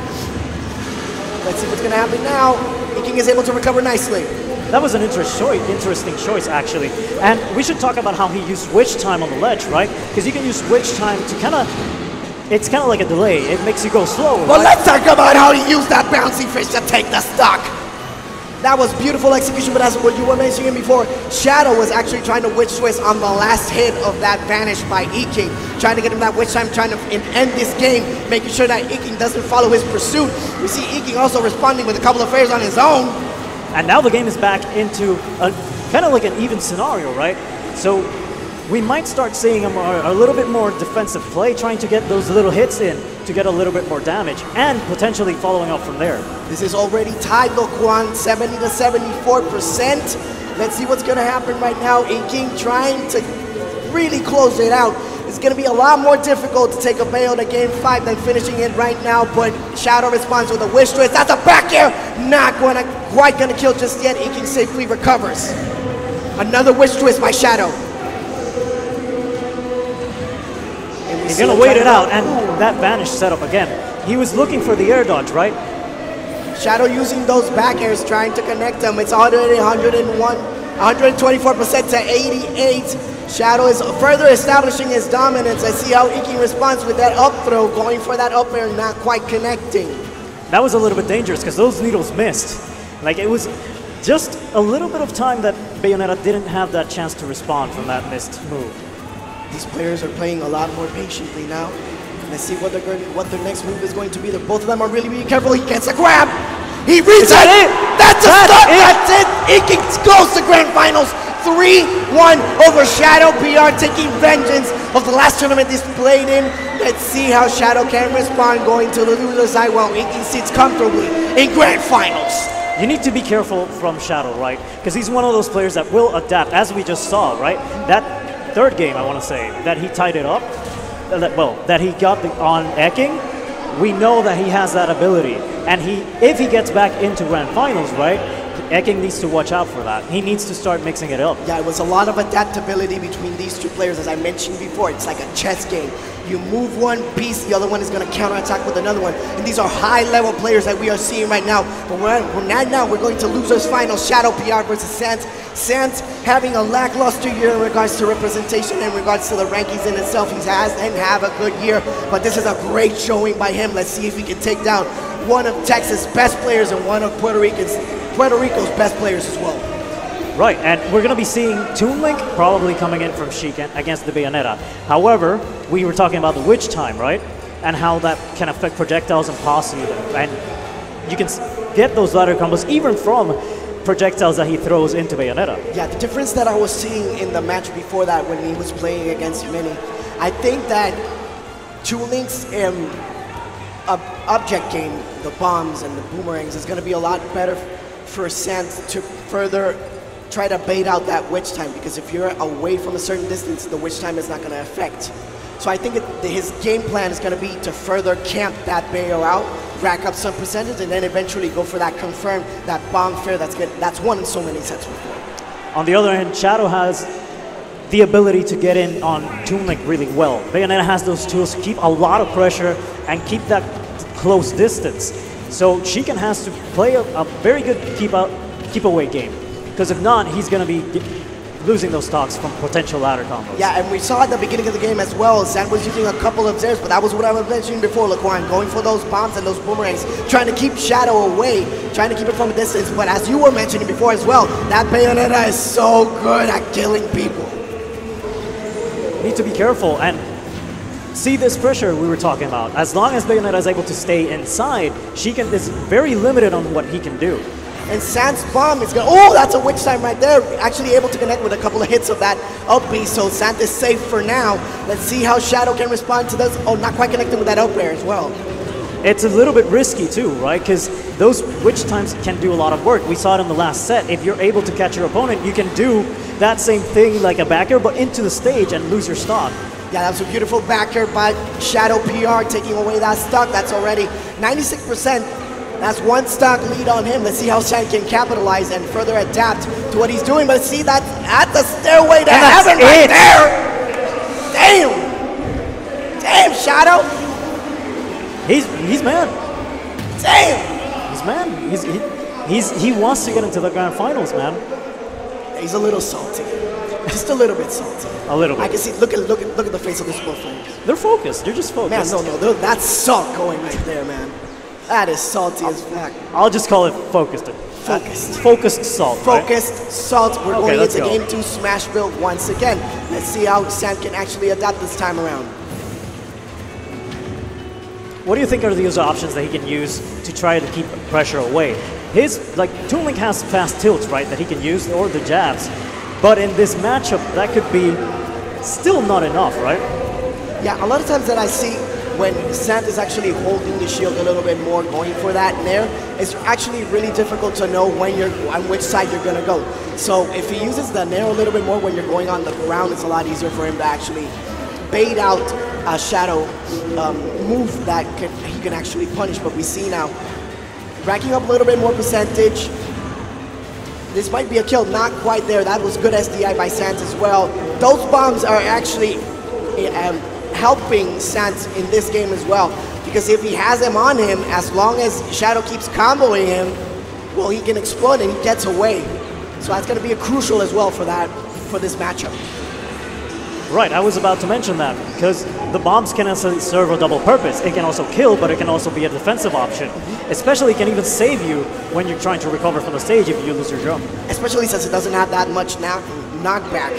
Let's see what's going to happen now. Iking is able to recover nicely. That was an interesting choice, actually. And we should talk about how he used switch time on the ledge, right? Because you can use switch time to kind of... It's kind of like a delay. It makes you go slow, Well, let's talk about how he used that bouncy fish to take the stock. That was beautiful execution, but as what you were mentioning before, Shadow was actually trying to witch twist on the last hit of that vanish by Iking, trying to get him that witch time, trying to end this game, making sure that Iking doesn't follow his pursuit. We see Iking also responding with a couple of frames on his own. And now the game is back into a kind of like an even scenario, right? So we might start seeing a little bit more defensive play, trying to get those little hits in to get a little bit more damage, and potentially following up from there. This is already tied, Laquan, 70 to 74%. Let's see what's going to happen right now. Iking trying to really close it out. It's going to be a lot more difficult to take a Bayo to game 5 than finishing it right now, but Shadow responds with a wish twist. That's a back air! Not quite going to kill just yet. Iking safely recovers. Another wish twist by Shadow. He's going to wait it out, and that vanish setup again. He was looking for the air dodge, right? Shadow using those back airs, trying to connect them. It's already 124% to 88. Shadow is further establishing his dominance. I see how Iking responds with that up throw, going for that up air, not quite connecting. That was a little bit dangerous because those needles missed. Like, it was just a little bit of time that Bayonetta didn't have that chance to respond from that missed move. These players are playing a lot more patiently now. Let's see what their next move is going to be. Both of them are really being careful. He gets a grab. He reads it. That's a stop. That's it. Inking goes to grand finals. 3-1 over Shadow PR, taking vengeance of the last tournament he's played in. Let's see how Shadow can respond, going to the loser side while Inking sits comfortably in grand finals. You need to be careful from Shadow, right? Because he's one of those players that will adapt, as we just saw, right? That third game, I want to say, that he tied it up, that he got on Eking, we know that he has that ability. And if he gets back into grand finals, right, Eking needs to watch out for that. He needs to start mixing it up. Yeah, it was a lot of adaptability between these two players, as I mentioned before. It's like a chess game. You move one piece, the other one is going to counterattack with another one. And these are high-level players that we are seeing right now. But we're going to losers final, Shadow PR versus Sans. Sans having a lackluster year in regards to representation, in regards to the rankings in itself. He didn't have a good year, but this is a great showing by him. Let's see if he can take down one of Texas' best players and one of Puerto Rico's best players as well. Right, and we're going to be seeing Toon Link probably coming in from Sheik against the Bayonetta. However, we were talking about the Witch Time, right? And how that can affect projectiles and posse. And you can get those ladder combos even from projectiles that he throws into Bayonetta. Yeah, the difference that I was seeing in the match before that when he was playing against Mini, I think that Toon Link's object game, the bombs and the boomerangs, is going to be a lot better for Sans to further try to bait out that Witch Time, because if you're away from a certain distance, the Witch Time is not going to affect. So I think his game plan is going to be to further camp that Bayo out, rack up some percentage, and then eventually go for that confirm, that bomb fair that's won in so many sets before. On the other hand, Shadow has the ability to get in on Toon Link really well. Bayonetta has those tools to keep a lot of pressure and keep that close distance. So Shiken has to play a very good keep away game, because if not, he's going to be losing those stocks from potential ladder combos. Yeah, and we saw at the beginning of the game as well, San was using a couple of theirs, but that was what I was mentioning before, Laquan, going for those bombs and those boomerangs, trying to keep Shadow away, trying to keep it from a distance. But as you were mentioning before as well, that Bayonetta is so good at killing people. Need to be careful and see this pressure we were talking about. As long as Bayonetta is able to stay inside, Shiken is very limited on what he can do. And Sans bomb is going, oh, that's a Witch Time right there. Actually able to connect with a couple of hits of that up B, so Sant is safe for now. Let's see how Shadow can respond to this. Oh, not quite connecting with that up air as well. It's a little bit risky too, right? Because those Witch Times can do a lot of work. We saw it in the last set. If you're able to catch your opponent, you can do that same thing like a back air, but into the stage and lose your stock. Yeah, that was a beautiful back air by Shadow PR, taking away that stock. That's already 96%. That's one stock lead on him. Let's see how Shan can capitalize and further adapt to what he's doing. But see, that's at the stairway to heaven right there. Damn. Damn, Shadow. He's mad. Damn. He's mad. He wants to get into the grand finals, man. He's a little salty. Just a little bit salty. A little bit. I can see. Look at the face of this both players. They're focused. They're just focused. Man, no, that's salt going right there, man. That is salty as fuck. I'll just call it focused. Focused. Focused salt. Focused right? salt. We're going into go. Game 2 Smash build once again. Let's see how Sam can actually adapt this time around. What do you think are those options that he can use to try to keep pressure away? Toon Link has fast tilts, right, that he can use, or the jabs. But in this matchup, that could be still not enough, right? Yeah, a lot of times that I see when Sant is actually holding the shield a little bit more, going for that nair, it's actually really difficult to know on which side you're going to go. So if he uses the nair a little bit more when you're going on the ground, it's a lot easier for him to actually bait out a Shadow move that he can actually punish. But we see now, racking up a little bit more percentage. This might be a kill, not quite there. That was good SDI by Sant as well. Those bombs are actually helping Sant in this game as well, because if he has him on him, as long as Shadow keeps comboing him, well, he can explode and he gets away. So that's going to be a crucial as well for this matchup. Right, I was about to mention that, because the bombs can also serve a double purpose. It can also kill, but it can also be a defensive option. Especially, it can even save you when you're trying to recover from the stage if you lose your jump. Especially since it doesn't have that much knockback.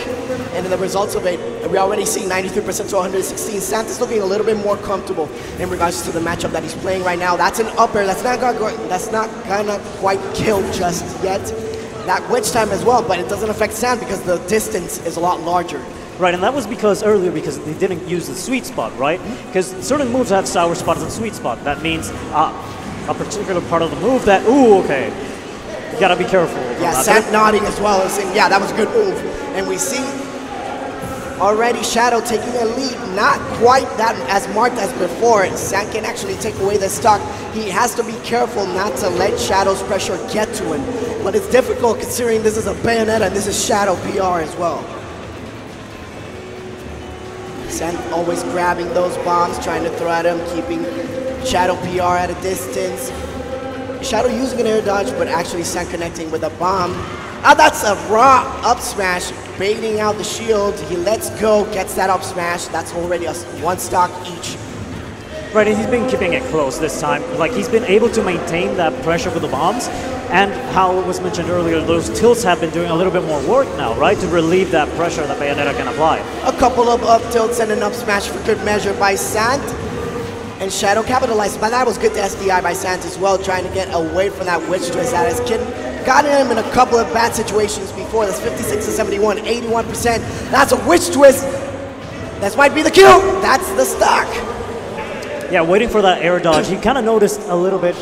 And the results of it, we already see 93% to 116. Santa's looking a little bit more comfortable in regards to the matchup that he's playing right now. That's an up air. That's not gonna quite kill just yet. That witch time as well, but it doesn't affect Sant because the distance is a lot larger. Right, and that was because they didn't use the sweet spot, right? Because certain moves have sour spots and sweet spot. That means a particular part of the move that, ooh, okay, you gotta be careful. Yeah, Sant nodding as well and saying, yeah, that was a good move. And we see already Shadow taking a lead, not quite that as marked as before. Sant can actually take away the stock. He has to be careful not to let Shadow's pressure get to him. But it's difficult considering this is a Bayonetta and this is Shadow PR as well. Sant always grabbing those bombs, trying to throw at him, keeping Shadow PR at a distance. Shadow using an air dodge, but actually Sant connecting with a bomb. Ah, that's a raw up smash, baiting out the shield. He lets go, gets that up smash. That's already a one stock each. Right, and he's been keeping it close this time. Like, he's been able to maintain that pressure with the bombs. And how it was mentioned earlier, those tilts have been doing a little bit more work now, right? To relieve that pressure that Bayonetta can apply. A couple of up tilts and an up smash for good measure by Sant. And Shadow capitalized, but that was good to SDI by Sant as well, trying to get away from that witch twist that has gotten him in a couple of bad situations before. That's 56 to 71, 81%. That's a witch twist. That might be the kill. That's the stock. Yeah, waiting for that air dodge. He kind of noticed a little bit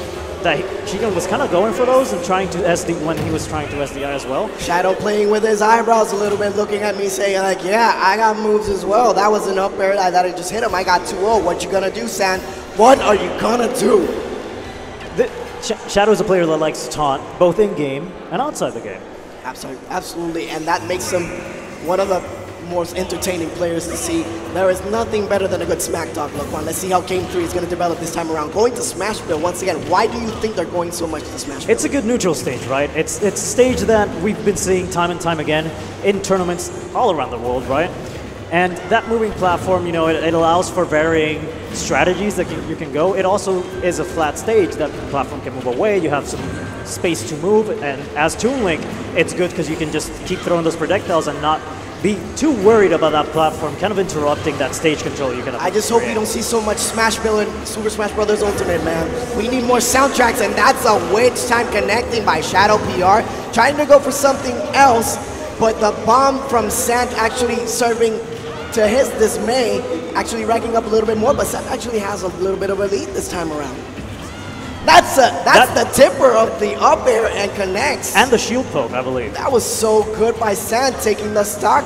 that Shigen was kind of going for those and trying to SD when he was trying to SDI as well. Shadow playing with his eyebrows a little bit, looking at me saying like, yeah, I got moves as well. That was an up air that I just hit him. I got 2-0. What you gonna do, Sant? What are you gonna do? Shadow is a player that likes to taunt, both in-game and outside the game. Absolutely, and that makes him one of the most entertaining players to see. There is nothing better than a good smack talk, Laquan. Let's see how Game 3 is going to develop this time around. Going to Smashville, once again, why do you think they're going so much to Smashville? It's a good neutral stage, right? It's a stage that we've been seeing time and time again in tournaments all around the world, right? And that moving platform, you know, it allows for varying strategies that you can go. It also is a flat stage that the platform can move away. You have some space to move, and as Toon Link, it's good because you can just keep throwing those projectiles and not be too worried about that platform, kind of interrupting that stage control you can. I just hope we don't see so much Smashville and Super Smash Bros. Ultimate, man. We need more soundtracks, and that's a witch time connecting by Shadow PR. Trying to go for something else, but the bomb from Sant actually serving to his dismay, actually racking up a little bit more, but Sant actually has a little bit of a lead this time around. That's the tipper of the up air and connects. And the shield poke, I believe. That was so good by Sant, taking the stock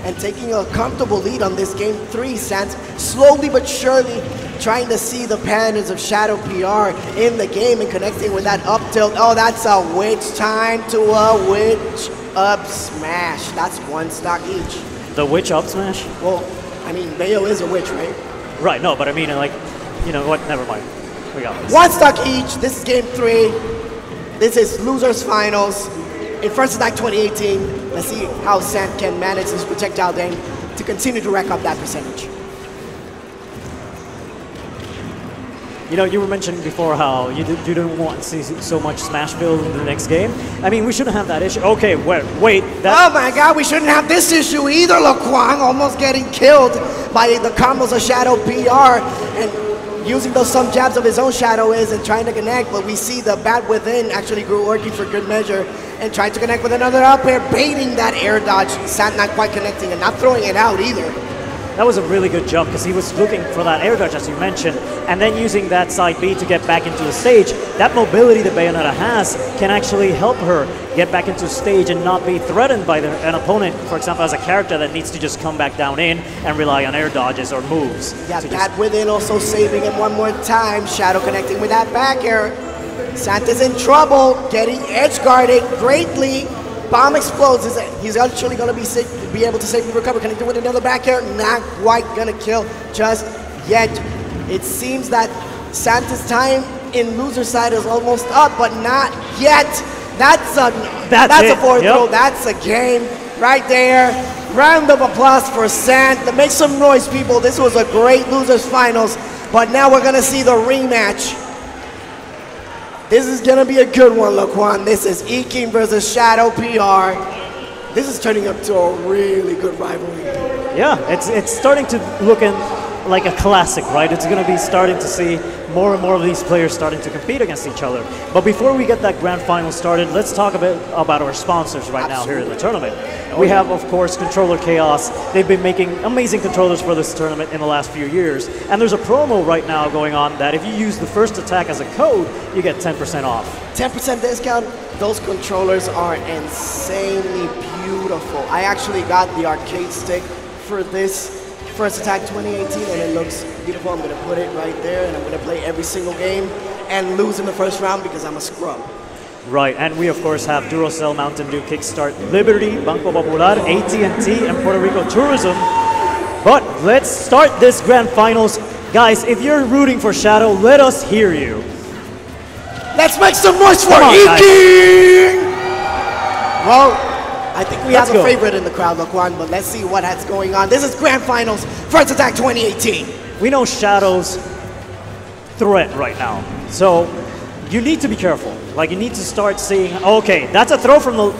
and taking a comfortable lead on this Game 3. Sant slowly but surely trying to see the patterns of Shadow PR in the game and connecting with that up tilt. Oh, that's a witch time to a witch up smash. That's one stock each. The witch up smash? Well, I mean, Bayo is a witch, right? Right, no, but I mean, like, you know what, never mind. We got this. One stock each. This is Game 3. This is Losers Finals in First Attack 2018. Let's see how Sant can manage his projectile game to continue to rack up that percentage. You know, you were mentioning before how you didn't want to see so much Smashville in the next game. I mean, we shouldn't have that issue. Okay, wait. Oh my god, we shouldn't have this issue either, Laquan. Almost getting killed by the combos of Shadow PR and using those some jabs of his own Shadow is and trying to connect, but we see the bat within actually grew working for good measure and tried to connect with another up air, baiting that air dodge. Sant not quite connecting and not throwing it out either. That was a really good jump because he was looking for that air dodge, as you mentioned, and then using that side B to get back into the stage. That mobility that Bayonetta has can actually help her get back into stage and not be threatened by an opponent, for example, as a character that needs to just come back down in and rely on air dodges or moves. Yeah, that within also saving him one more time. Shadow connecting with that back air. Santa's in trouble, getting edge guarded greatly. Bomb explodes. He's actually going to be able to safely recover. Connected with another back air. Not quite going to kill just yet. It seems that Santa's time in loser side is almost up, but not yet. That's a fourth throw. That's a game. right there. Round of applause for Sant. Make some noise, people. This was a great losers finals, but now we're gonna see the rematch. This is gonna be a good one, Laquan. This is Eking versus Shadow PR. This is turning up to a really good rivalry. Yeah, it's starting to look like a classic, right? It's going to be starting to see more and more of these players starting to compete against each other. But before we get that grand final started, let's talk a bit about our sponsors right now here in the tournament. We have, of course, Controller Chaos. They've been making amazing controllers for this tournament in the last few years. And there's a promo right now going on that if you use the first attack as a code, you get 10% off. 10% discount. Those controllers are insanely beautiful. I actually got the arcade stick for this First Attack 2018, and it looks beautiful. I'm gonna put it right there, and I'm gonna play every single game and lose in the first round because I'm a scrub. Right, and we of course have Duracell, Mountain Dew, Kickstart, Liberty, Banco Popular, AT&T, and Puerto Rico Tourism. But let's start this grand finals. Guys, if you're rooting for Shadow, let us hear you. Let's make some noise for Eking! Well, I think we have a favorite in the crowd, Laquan, but let's see what's going on. This is Grand Finals, First Attack 2018. We know Shadow's threat right now, so you need to be careful. Like, you need to start seeing, okay, that's a throw from the...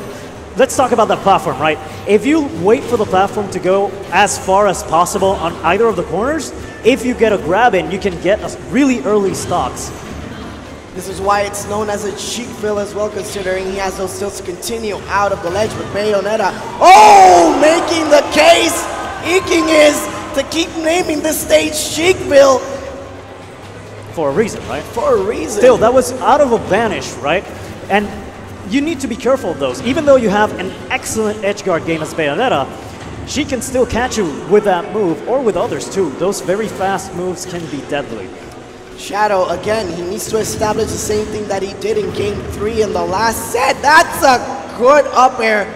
Let's talk about that platform, right? If you wait for the platform to go as far as possible on either of the corners, if you get a grab in, you can get a really early stocks. This is why it's known as a cheek fill as well, considering he has those stilts to continue out of the ledge with Bayonetta. Oh, making the case, Eking is to keep naming this stage Cheekville. For a reason, right? For a reason. Still, that was out of a banish, right? And you need to be careful of those. Even though you have an excellent edgeguard game as Bayonetta, she can still catch you with that move, or with others too. Those very fast moves can be deadly. Shadow, again, he needs to establish the same thing that he did in Game 3 in the last set. That's a good up air.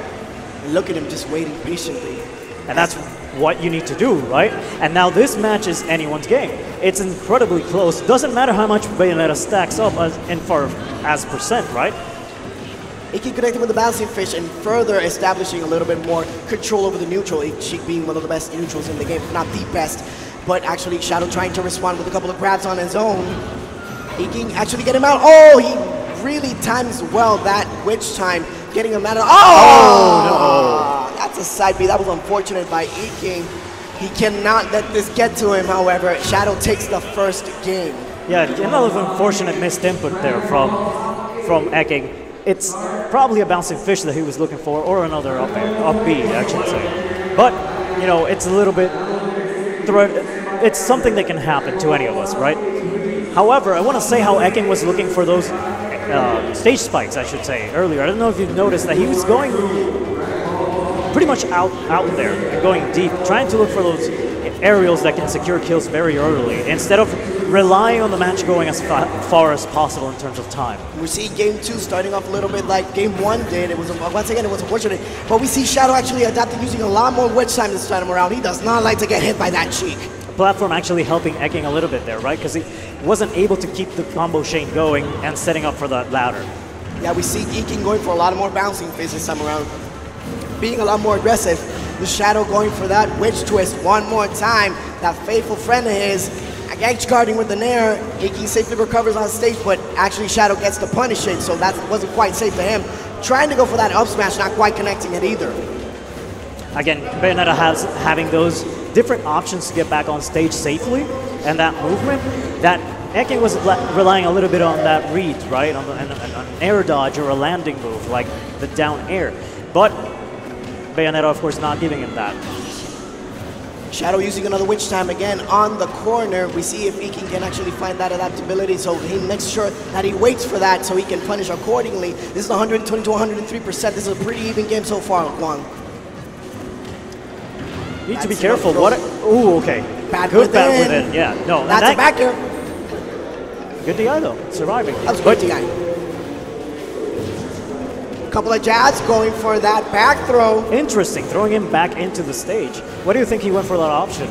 And look at him just waiting patiently. And that's what you need to do, right? And now this match is anyone's game. It's incredibly close. Doesn't matter how much Bayonetta stacks up as percent, right? Eking connecting with the bouncing fish and further establishing a little bit more control over the neutral. She being one of the best neutrals in the game, if not the best. But actually, Shadow trying to respond with a couple of grabs on his own. Eking actually get him out. Oh, he really times well that witch time, getting him out of. Oh, no. That's a side B. That was unfortunate by Eking. He cannot let this get to him, however. Shadow takes the first game. Yeah, another unfortunate missed input there from Eking. It's probably a bouncing fish that he was looking for, or another up B, I should say. But, you know, it's a little bit... It's something that can happen to any of us, right? However, I want to say how Eking was looking for those stage spikes, I should say, earlier. I don't know if you've noticed that he was going pretty much out there and going deep, trying to look for those aerials that can secure kills very early, instead of relying on the match going as far as possible in terms of time. We see Game 2 starting off a little bit like Game 1 did. It was, once again, it was unfortunate, but we see Shadow actually adapting, using a lot more wedge time this time around. He does not like to get hit by that cheek. Platform actually helping Eking a little bit there, right? Because he wasn't able to keep the combo chain going and setting up for that ladder. Yeah, we see Eking going for a lot more bouncing phase this time around, being a lot more aggressive. The Shadow going for that witch twist one more time. That faithful friend of his, edge guarding with the Nair. Eking safely recovers on stage, but actually Shadow gets to punish it, so that wasn't quite safe to him. Trying to go for that up smash, not quite connecting it either. Again, Bayonetta having those different options to get back on stage safely, and that movement, that Eking was relying a little bit on that read, right? On an air dodge or a landing move, like the down air. But Bayonetta, of course, not giving him that. Shadow using another witch time again on the corner. We see if Eking can actually find that adaptability, so he makes sure that he waits for that so he can punish accordingly. This is 120 to 103%. This is a pretty even game so far, Guang. You need to be careful. What? Ooh, okay. Good bat within. Yeah, no. That's a back air. Good DI though, surviving. That's good DI. Couple of jabs going for that back throw. Interesting, throwing him back into the stage. What do you think he went for that option?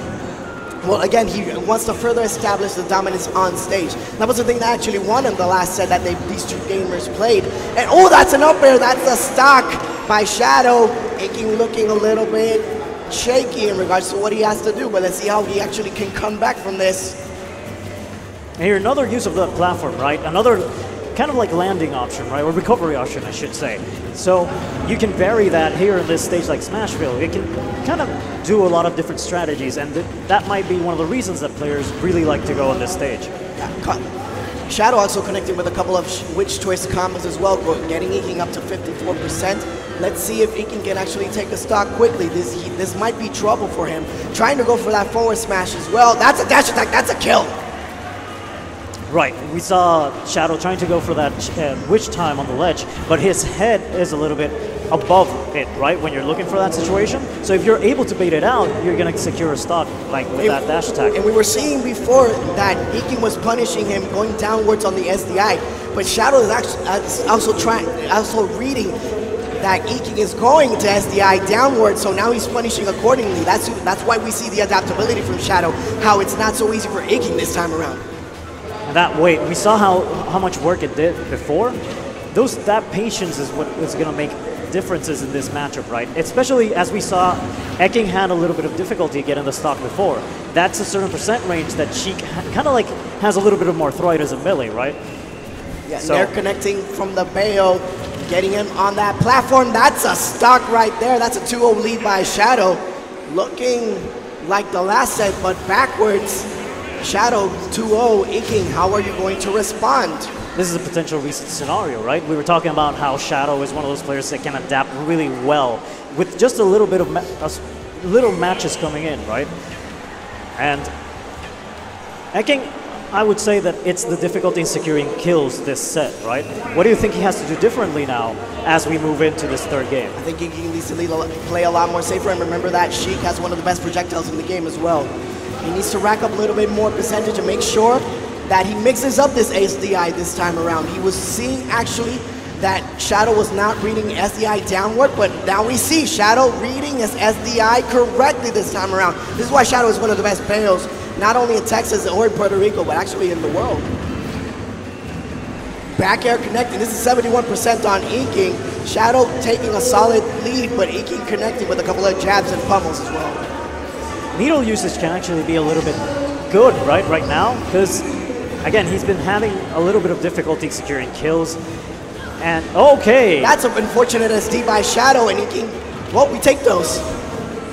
Well, again, he wants to further establish the dominance on stage. That was the thing that actually won him the last set that these two gamers played. And oh, that's an up air. That's a stock. by Shadow. Inking looking a little bit shaky in regards to what he has to do, but let's see how he actually can come back from this. And here, another use of the platform, right? Another kind of like landing option, right? Or recovery option, I should say. So you can vary that here in this stage like Smashville. It can kind of do a lot of different strategies, and that might be one of the reasons that players really like to go on this stage. Shadow also connecting with a couple of witch twist combos as well, getting Inking up to 54%. Let's see if Inking can actually take a stock quickly. This might be trouble for him. Trying to go for that forward smash as well. That's a dash attack, that's a kill. Right, we saw Shadow trying to go for that witch time on the ledge, but his head is a little bit above it, right, when you're looking for that situation. So if you're able to bait it out, you're going to secure a stock like with that dash attack. And we were seeing before that Inking was punishing him going downwards on the SDI, but Shadow is actually also reading that Inking is going to SDI downwards, so now he's punishing accordingly. That's why we see the adaptability from Shadow, how it's not so easy for Inking this time around. That weight, we saw how much work it did before. That patience is what is going to make differences in this matchup, right? Especially as we saw, Eking had a little bit of difficulty getting the stock before. That's a certain percent range that she kind of like has a little bit of more arthritis in melee, right? Yeah, so they're connecting from the Bayo, getting him on that platform. That's a stock right there. That's a 2-0 lead by Shadow. Looking like the last set, but backwards. Shadow 2-0, Inking, how are you going to respond? This is a potential reset scenario, right? We were talking about how Shadow is one of those players that can adapt really well with just a little bit of little matches coming in, right? And Eking, I would say that it's the difficulty in securing kills this set, right? What do you think he has to do differently now as we move into this third game? I think Inking needs to play a lot more safer, and remember that Sheik has one of the best projectiles in the game as well. He needs to rack up a little bit more percentage and make sure that he mixes up this SDI this time around. He was seeing actually that Shadow was not reading SDI downward, but now we see Shadow reading his SDI correctly this time around. This is why Shadow is one of the best players, not only in Texas or in Puerto Rico, but actually in the world. Back air connecting. This is 71% on Inking. Shadow taking a solid lead, but Inking connecting with a couple of jabs and pummels as well. Needle usage can actually be a little bit good, right now, because again, he's been having a little bit of difficulty securing kills. And okay, that's an unfortunate SD by Shadow, and Inking, well, we take those.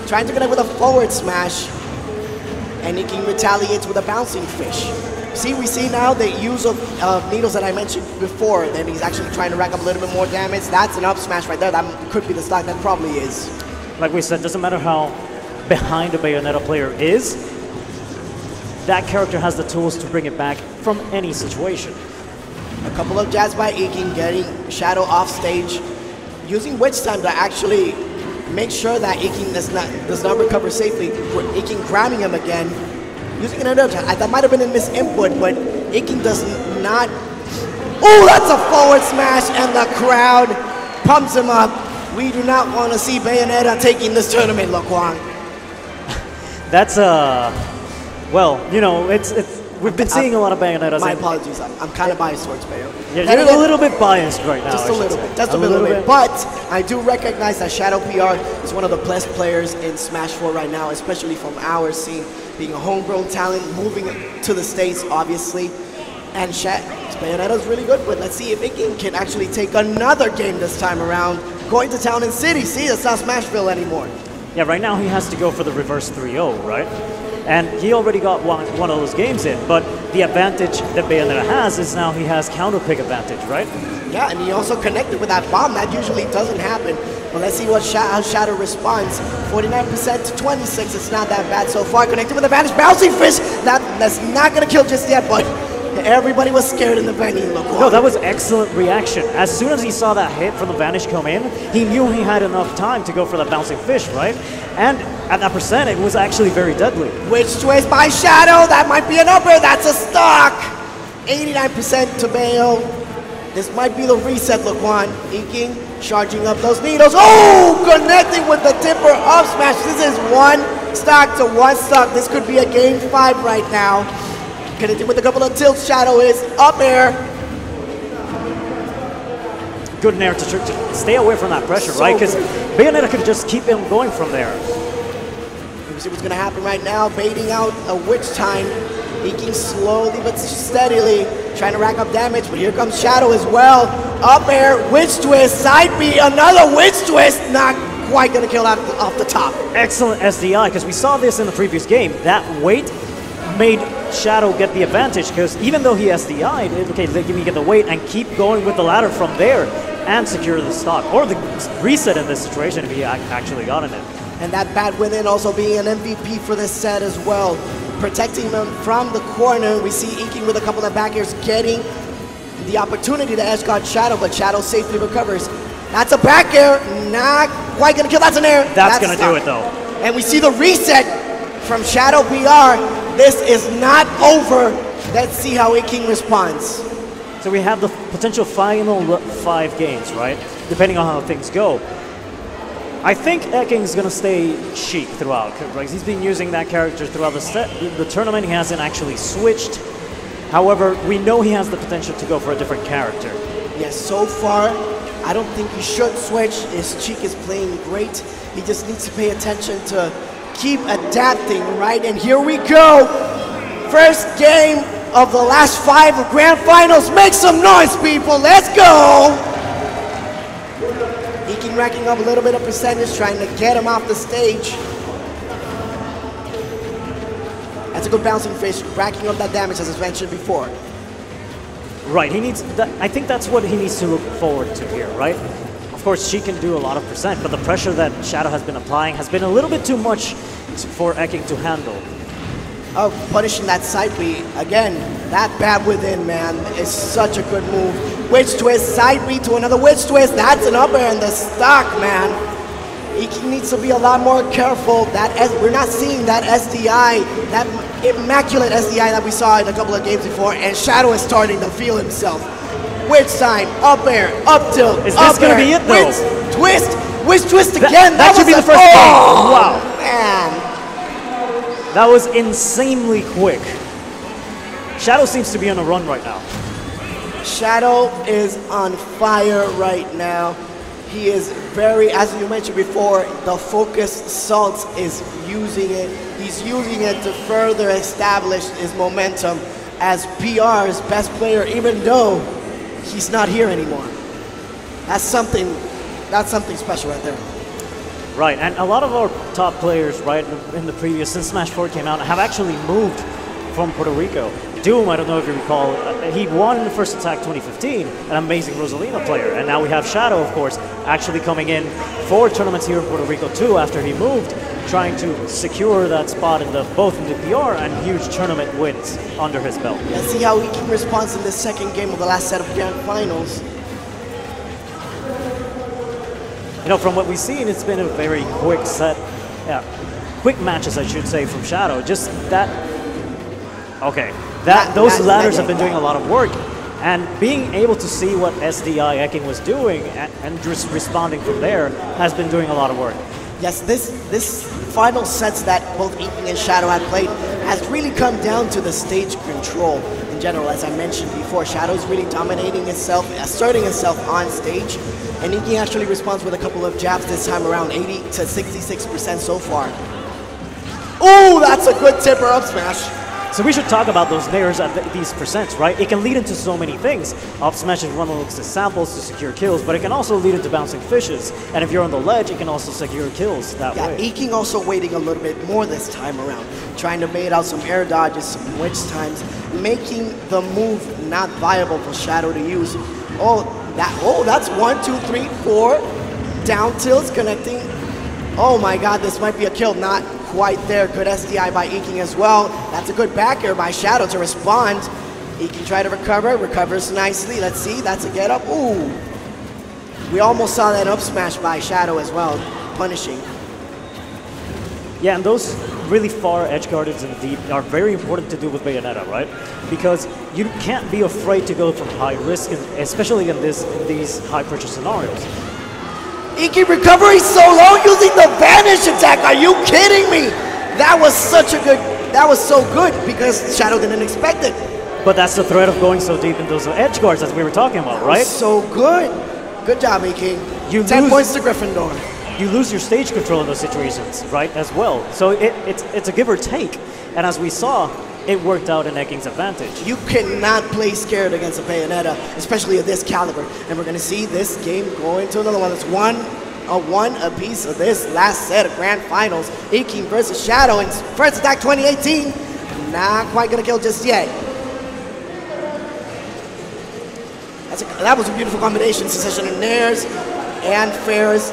Trying to connect with a forward smash, and Inking retaliates with a bouncing fish. See, we see now the use of needles that I mentioned before, that he's actually trying to rack up a little bit more damage. That's an up smash right there. That could be the stock. That probably is. Like we said, doesn't matter how behind a Bayonetta player is, that character has the tools to bring it back from any situation. A couple of jabs by Inking, getting Shadow off stage, using Witch Time to actually make sure that Inking does not recover safely. Inking grabbing him again, using another jab. That might have been a misinput, but Inking does not. Oh, that's a forward smash, and the crowd pumps him up. We do not want to see Bayonetta taking this tournament, Laquan. That's well, you know, we've been seeing a lot of Bayonettas. My apologies, I'm kind of biased towards Bayo. Yeah, you're a little bit biased right now. Just a little bit, just a little bit. But I do recognize that Shadow PR is one of the best players in Smash 4 right now, especially from our scene, being a homegrown talent, moving to the States, obviously. And Bayonetta is really good, but let's see if Inking can actually take another game this time around, going to Town and City. See, it's not Smashville anymore. Yeah, right now he has to go for the reverse 3-0, right? And he already got one of those games in, but the advantage that Bayonetta has is now he has counter pick advantage, right? Yeah, and he also connected with that bomb. That usually doesn't happen. But let's see what how Shadow responds. 49% to 26. It's not that bad so far. Connected with advantage. Bouncing fish. That's not going to kill just yet, but everybody was scared in the venue. No, that was excellent reaction. As soon as he saw that hit from the vanish come in, he knew he had enough time to go for that bouncing fish, right? And at that percent, it was actually very deadly. Witch twist by Shadow. That might be an upper. That's a stock. 89% to Bayo. This might be the reset, Laquan. Inking, charging up those needles. Oh, connecting with the tipper up smash. This is one stock to one stock. This could be a game 5 right now. Connecting with a couple of tilts. Shadow is up air. good nair to stay away from that pressure, right? Because Bayonetta could just keep him going from there. We see what's going to happen right now. Baiting out a witch time. Eking slowly but steadily, trying to rack up damage, but here comes Shadow as well. Up air, witch twist, side B, another witch twist, not quite gonna kill out off the top. Excellent SDI, because we saw this in the previous game. That weight made Shadow get the advantage, because even though he SDI'd, okay, let me get the weight and keep going with the ladder from there and secure the stock, or the reset in this situation if he actually got in it. And that bad win-in also being an MVP for this set as well. Protecting him from the corner. We see Eking with a couple of back airs getting the opportunity to edge guard Shadow, but Shadow safely recovers. That's a back air, not quite gonna kill, that's an air. That's gonna do it though. And we see the reset from Shadow PR. This is not over. Let's see how Eking responds. So we have the potential final 5 games, right? Depending on how things go. I think Eking's going to stay Sheik throughout, right? He's been using that character throughout the tournament. He hasn't actually switched. However, we know he has the potential to go for a different character. Yes, so far, I don't think he should switch. His Sheik is playing great. He just needs to pay attention to keep adapting, right? And here we go. First game of the last 5 of Grand Finals. Make some noise, people. Let's go. Eking racking up a little bit of percentage, trying to get him off the stage. That's a good bouncing fish, racking up that damage as I mentioned before. Right, he needs that. I think that's what he needs to look forward to here, right? Of course, she can do a lot of percent, but the pressure that Shadow has been applying has been a little bit too much for Eking to handle. Oh, punishing that side B. Again, that bad within, man, is such a good move. Witch twist, side B to another witch twist. That's an up air in the stock, man. He needs to be a lot more careful. We're not seeing that SDI, that immaculate SDI that we saw in a couple of games before, and Shadow is starting to feel himself. Witch time, up air, up tilt, is this going to be it, though? Witch twist, witch twist again. That should be the first game. Wow. Man. That was insanely quick. Shadow seems to be on a run right now. Shadow is on fire right now. He is very, as you mentioned before, the focus Salt is using it. He's using it to further establish his momentum as PR's best player, even though he's not here anymore. That's something special right there. Right, and a lot of our top players, right, in the previous, since Smash 4 came out, have actually moved from Puerto Rico. Doom, I don't know if you recall, he won in the First Attack 2015, an amazing Rosalina player. And now we have Shadow, of course, actually coming in for tournaments here in Puerto Rico too after he moved, trying to secure that spot in both in the PR and huge tournament wins under his belt. Let's see how Eking responds in the second game of the last set of Grand Finals. You know, from what we've seen, it's been a very quick set, quick matches, I should say, from Shadow. Just that, okay, those ladders have been doing a lot of work, and being able to see what SDI Eking was doing and just responding from there has been doing a lot of work. Yes, this final sets that both Eking and Shadow had played has really come down to the stage control in general. As I mentioned before, Shadow's really dominating himself, asserting himself on stage, and Eking actually responds with a couple of jabs this time around, 80 to 66% so far. Ooh, that's a good tipper up smash. So we should talk about those layers at these percents, right? It can lead into so many things. Up smash is one that looks to samples to secure kills, but it can also lead into bouncing fishes. And if you're on the ledge, it can also secure kills that way. Yeah, Eking also waiting a little bit more this time around, trying to bait out some air dodges, some witch times, making the move not viable for Shadow to use. That's 1, 2, 3, 4 down tilts connecting. Oh my God, this might be a kill. Not quite there. Good SDI by Eking as well. That's a good back air by Shadow to respond. Eking try to recover, recovers nicely. Let's see, that's a get up. Ooh. We almost saw that up smash by Shadow as well, punishing. Yeah, and those really far edge guardeds and deep are very important to do with Bayonetta, right? Because you can't be afraid to go from high risk, especially in these high pressure scenarios. Eking recovery so low using the vanish attack. Are you kidding me? That was so good because Shadow didn't expect it. But that's the threat of going so deep in those edge guards as we were talking about, right? So good. Good job, King. You 10 lose- points to Gryffindor. You lose your stage control in those situations, right, as well. So it's a give or take. And as we saw, it worked out in Eking's advantage. You cannot play scared against a Bayonetta, especially of this caliber. And we're going to see this game go into another one. It's one apiece of this last set of grand finals. King versus Shadow in first attack 2018. Not quite going to kill just yet. That was a beautiful combination. Succession of nairs and fairs,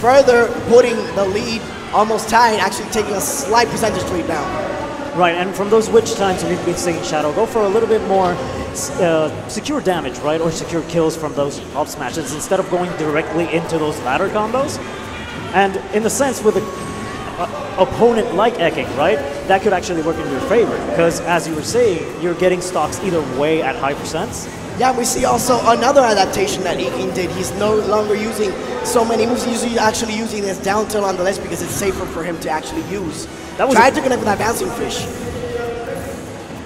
further putting the lead almost tied, actually taking a slight percentage lead down. Right, and from those witch times we've been seeing Shadow go for a little bit more secure damage, right, or secure kills from those up smashes instead of going directly into those ladder combos. And in the sense with an opponent like Eking, right, that could actually work in your favor because, as you were saying, you're getting stocks either way at high percents. Yeah, we see also another adaptation that King did. He's no longer using so many moves. He's actually using his down tilt on the ledge because it's safer for him to actually use. Tried to connect with that bouncing fish.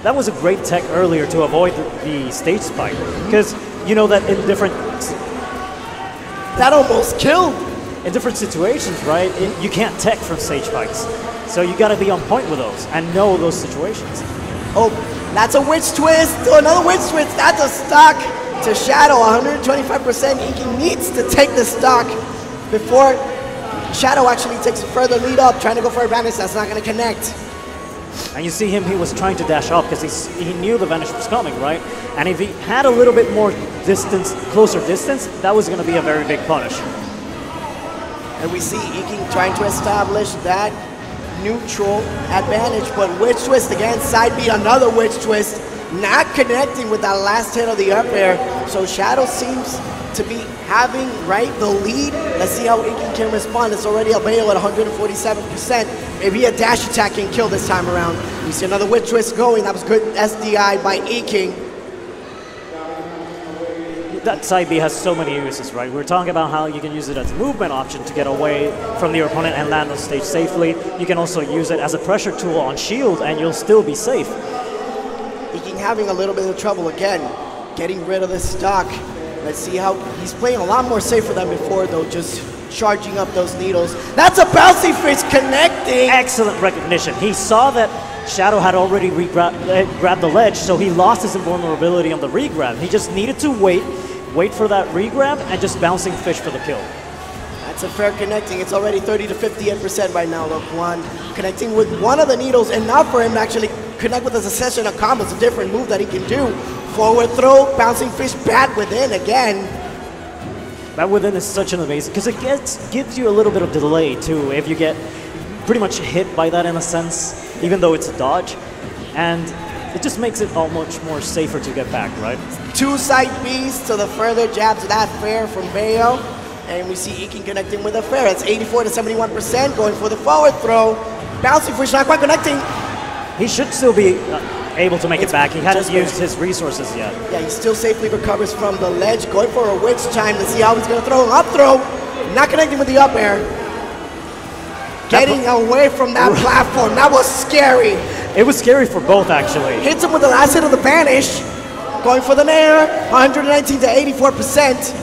That was a great tech earlier to avoid the stage spike because you know that in different... That almost killed. In different situations, right, you can't tech from stage spikes. So you got to be on point with those and know those situations. Oh, that's a witch twist. Another witch twist. That's a stock to Shadow. 125%. King needs to take the stock before Shadow actually takes a further lead up, trying to go for a vanish. That's not going to connect. And you see him, he was trying to dash up because he knew the vanish was coming, right? And if he had a little bit more distance, closer distance, that was going to be a very big punish. And we see King trying to establish that neutral advantage, but witch twist again, side B, another witch twist, not connecting with that last hit of the up air. So Shadow seems to be having, right, the lead. Let's see how King can respond. It's already a Bayo at 147%. Maybe a dash attack can kill this time around. We see another witch twist going. That was good SDI by King. That side B has so many uses, right? We're talking about how you can use it as a movement option to get away from your opponent and land on stage safely. You can also use it as a pressure tool on shield and you'll still be safe. King having a little bit of trouble again, getting rid of this stock. Let's see how he's playing a lot more safer than before though, just charging up those needles. That's a bouncy fish connecting! Excellent recognition. He saw that Shadow had already grabbed the ledge, so he lost his invulnerability on the regrab. He just needed to wait for that regrab and just bouncing fish for the kill. That's a fair connecting. It's already 30 to 58% right now. Look, one connecting with one of the needles, enough for him to actually connect with a succession of combos, a different move that he can do. Forward throw, bouncing fish back within again. That within is such an amazing, because it gives you a little bit of delay too if you get pretty much hit by that in a sense, even though it's a dodge. And it just makes it all much more safer to get back, right? Two side Bs to the further jabs of that fair from Bayo. And we see King connecting with a fair. It's 84 to 71%, going for the forward throw. Bouncing fish, not quite connecting. He should still be able to make it back. He hadn't used his resources yet. Yeah, he still safely recovers from the ledge, going for a witch chime to see how he's going to throw. Up throw, not connecting with the up air. Getting away from that platform, that was scary. It was scary for both, actually. Hits him with the last hit of the banish. Going for the nair, 119 to 84%.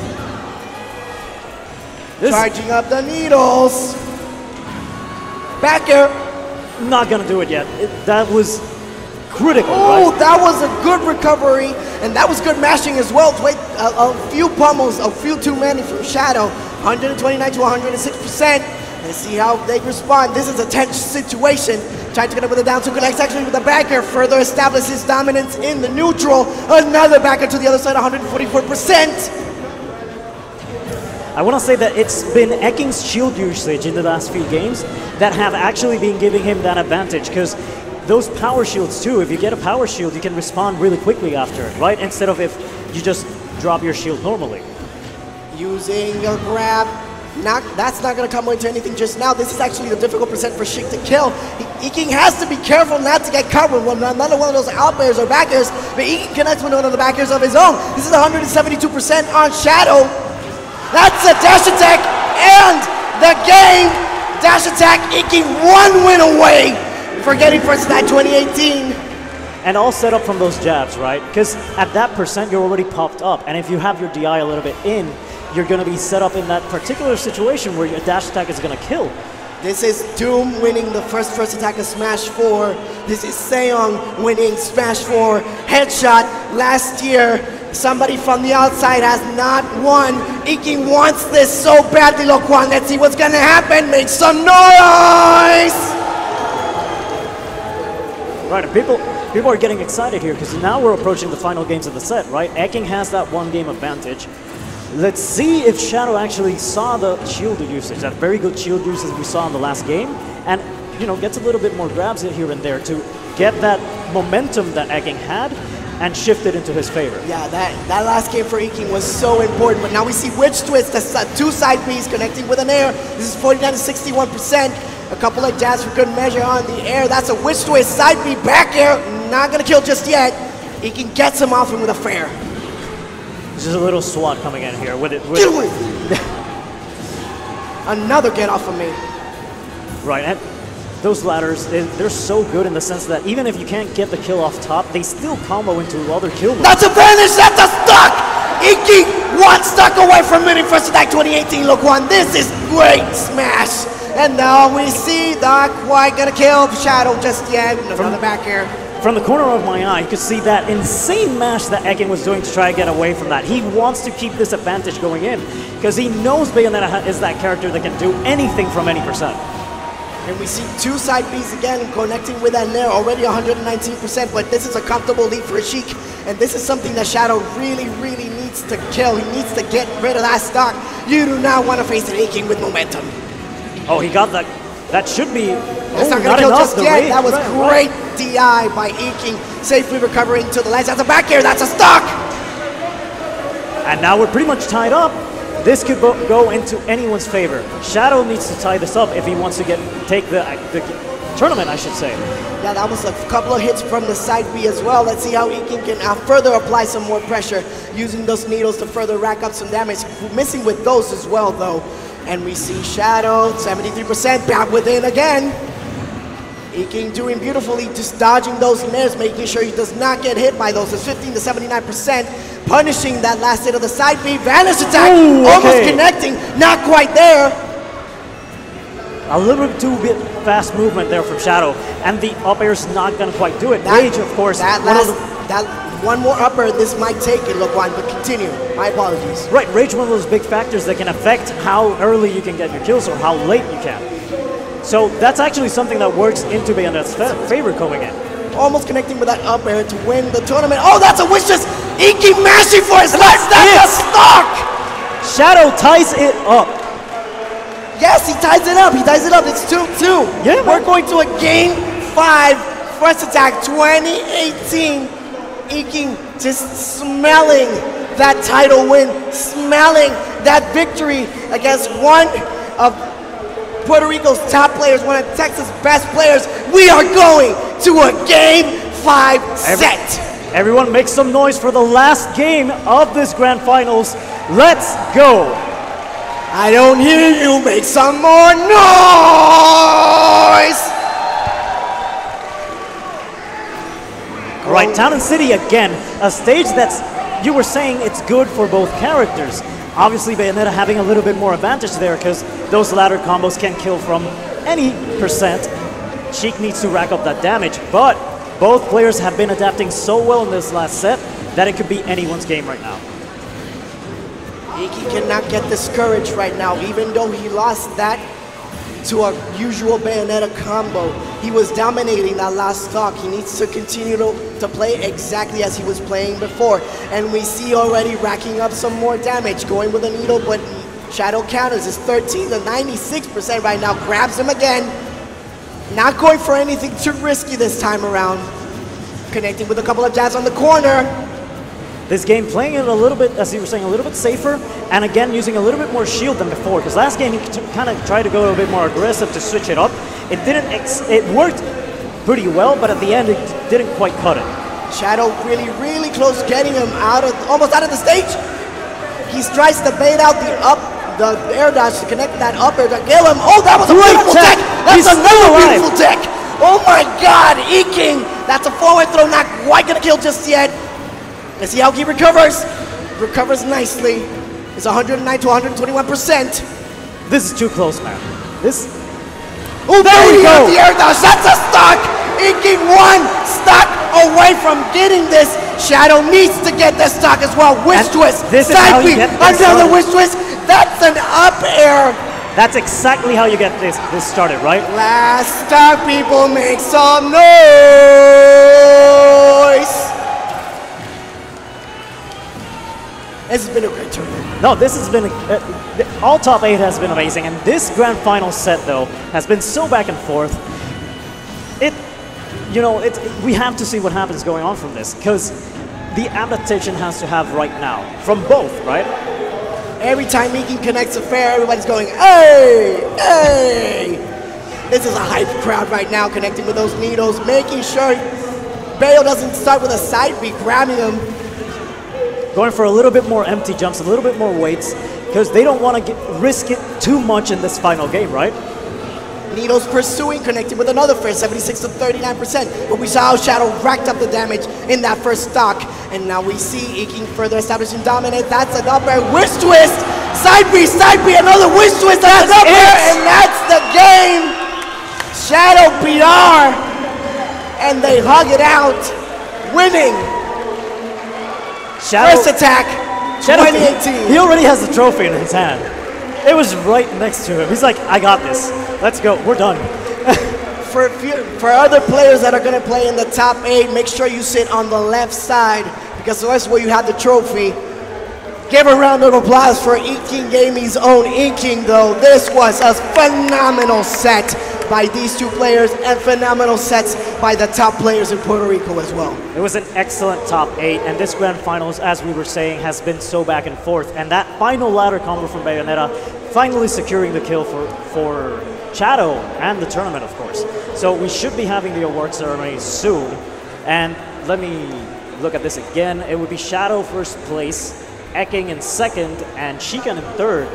Charging up the needles. Back air. Not gonna do it yet. That was critical, Oh, right? that was a good recovery, and that was good mashing as well. Wait, a few pummels, a few too many from Shadow. 129 to 106%. Let's see how they respond. This is a tense situation. Trying to get up with the down two connects actually with the backer. Further establishes dominance in the neutral. Another backer to the other side, 144%. I want to say that it's been Eking's shield usage in the last few games that have actually been giving him that advantage, because those power shields too, if you get a power shield, you can respond really quickly after it, right? Instead of if you just drop your shield normally. Using a grab. That's not going to come into anything just now. This is actually the difficult percent for Sheik to kill. King has to be careful not to get covered when another one of those out airs or back airs, but King connects with one of the back airs of his own. This is 172% on Shadow. That's a dash attack and the game. Dash attack, King 1 win away for getting first at 2018. And all set up from those jabs, right? Because at that percent, you're already popped up. And if you have your DI a little bit in, you're going to be set up in that particular situation where your dash attack is going to kill. This is Doom winning the first attack of Smash 4. This is Seong winning Smash 4 Headshot. Last year, somebody from the outside has not won. Iking wants this so badly, Loquan. Let's see what's gonna happen. Make some noise! Right, and people are getting excited here because now we're approaching the final games of the set, right? Eking has that one game advantage. Let's see if Shadow actually saw the shield usage, that very good shield usage we saw in the last game, and gets a little bit more grabs in here and there to get that momentum that Eking had and shift it into his favor. Yeah, that last game for Iking was so important, but now we see Witch Twist, the two side Bs connecting with an air. This is 49 to 61%. A couple of jabs for good measure on the air. That's a Witch Twist, side B, back air. Not gonna kill just yet. Iking gets him off him with a fair. Just a little swat coming in here with it. Do it! Another get off of me. Right, and those ladders, they're so good in the sense that even if you can't get the kill off top, they still combo into other kill moves. That's a vanish, that's a stuck! Iking, one stuck away from winning first attack 2018, look one. This is great smash. And now we see not quite gonna kill Shadow just yet. Another back here. From the corner of my eye, you could see that insane mash that Eking was doing to try to get away from that. He wants to keep this advantage going in because he knows Bayonetta is that character that can do anything from any percent. And we see two side Bs again connecting with that nair, already 119%, but this is a comfortable lead for Sheik. And this is something that Shadow really, really needs to kill. He needs to get rid of that stock. You do not want to face an Iking with momentum. Oh, he got that. That should be. That's not gonna kill just yet. That was great DI by Iking. Safely recovering to the legs. That's a back air. That's a stock. And now we're pretty much tied up. This could go into anyone's favor. Shadow needs to tie this up if he wants to take the tournament, I should say. Yeah, that was a couple of hits from the side B as well. Let's see how Iking can further apply some more pressure using those needles to further rack up some damage. Missing with those as well, though. And we see Shadow, 73%, back within again. Iking doing beautifully, just dodging those nairs, making sure he does not get hit by those. It's 15 to 79%, punishing that last hit of the side B. Vanish attack, almost connecting, not quite there. A little bit too fast movement there from Shadow, and the up air's not gonna quite do it. Rage, of course. One more upper, this might take it, Loquan, but continue. My apologies. Right, Rage, one of those big factors that can affect how early you can get your kills or how late you can. So that's actually something that works into Bayonetta's favor coming in. Almost connecting with that up air to win the tournament. Oh, that's a wish just Iking mashing for his life. That's a stock! Shadow ties it up. Yes, he ties it up. He ties it up. It's 2-2. Yeah, we're going to a game 5, first attack 2018. Iking just smelling that title win, smelling that victory against one of Puerto Rico's top players, one of Texas' best players. We are going to a game 5 set. Everyone make some noise for the last game of this grand finals. Let's go. I don't hear you. Make some more noise. Right, Town and City again, a stage that's, you were saying it's good for both characters. Obviously Bayonetta having a little bit more advantage there because those ladder combos can kill from any percent. Sheik needs to rack up that damage, but both players have been adapting so well in this last set that it could be anyone's game right now. Iking cannot get discouraged right now, even though he lost that to a usual Bayonetta combo. He was dominating that last stock. He needs to continue to play exactly as he was playing before. And we see already racking up some more damage, going with a needle, but Shadow counters is 13 to 96% right now. Grabs him again. Not going for anything too risky this time around. Connecting with a couple of jabs on the corner. This game playing it a little bit, as you were saying, a little bit safer, and again using a little bit more shield than before. Because last game he kind of tried to go a bit more aggressive to switch it up. It didn't. It worked pretty well, but at the end it didn't quite cut it. Shadow really, really close, getting him almost out of the stage. He tries to bait out the air dodge to connect that up air to kill him. Oh, that was a beautiful tech. That's another beautiful tech. Oh my God, Iking. That's a forward throw, not quite gonna kill just yet. Let's see how he recovers. Recovers nicely. It's 109 to 121%. This is too close, man. This. Oh, there we go! The air dash. That's a stock! Inking one stock away from getting this. Shadow needs to get this stock as well. Wish twist. This is how you get this another started. wish twist. That's an up air. That's exactly how you get this started, right? Last stock, people, make some noise. This has been a great tournament. No, this has been all top 8 has been amazing, and this grand final set though has been so back and forth. We have to see what happens going on from this, because the adaptation has to have right now from both, right? Every time Meeking connects a fair, everybody's going, hey, hey. This is a hype crowd right now, connecting with those needles, making sure Bayo doesn't start with a side B, grabbing him. Going for a little bit more empty jumps, a little bit more weights, because they don't want to risk it too much in this final game, right? Needles pursuing, connecting with another fair, 76 to 39%. But we saw how Shadow racked up the damage in that first stock. And now we see Iking further establishing dominance. That's an up air wish twist. Side B, another wish twist. That's up air, and that's the game. Shadow PR, and they hug it out, winning. Shadow, first attack, Shadow, 2018. He already has the trophy in his hand. It was right next to him. He's like, I got this. Let's go. We're done. For other players that are going to play in the top 8, make sure you sit on the left side, because that's where you have the trophy. Give a round of applause for Inking Gaming's own Inking, though. This was a phenomenal set by these two players, and phenomenal sets by the top players in Puerto Rico as well. It was an excellent top 8, and this grand finals, as we were saying, has been so back and forth. And that final ladder combo from Bayonetta finally securing the kill for Shadow and the tournament, of course. So we should be having the award ceremony soon. And let me look at this again. It would be Shadow first place, Eking in second, and Shikan in third.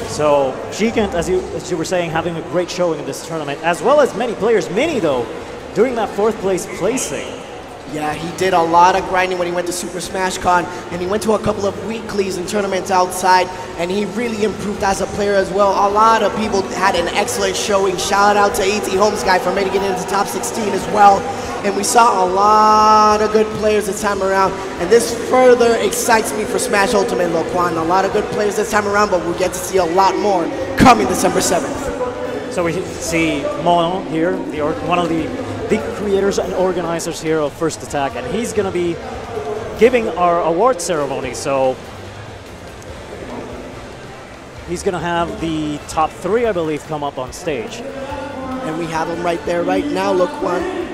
So Shikan, as you were saying, having a great showing in this tournament, as well as many players. Mini, though, doing that fourth place placing. Yeah, he did a lot of grinding when he went to Super Smash Con, and he went to a couple of weeklies and tournaments outside, and he really improved as a player as well. A lot of people had an excellent showing. Shout out to E.T. Holmes guy for making it into top 16 as well. And we saw a lot of good players this time around, and this further excites me for Smash Ultimate, Loquan. A lot of good players this time around, but we'll get to see a lot more coming December 7th. So we see Mono here, one of the creators and organizers here of First Attack, and he's going to be giving our award ceremony. So he's going to have the top 3, I believe, come up on stage. And we have them right there right now, Loquan.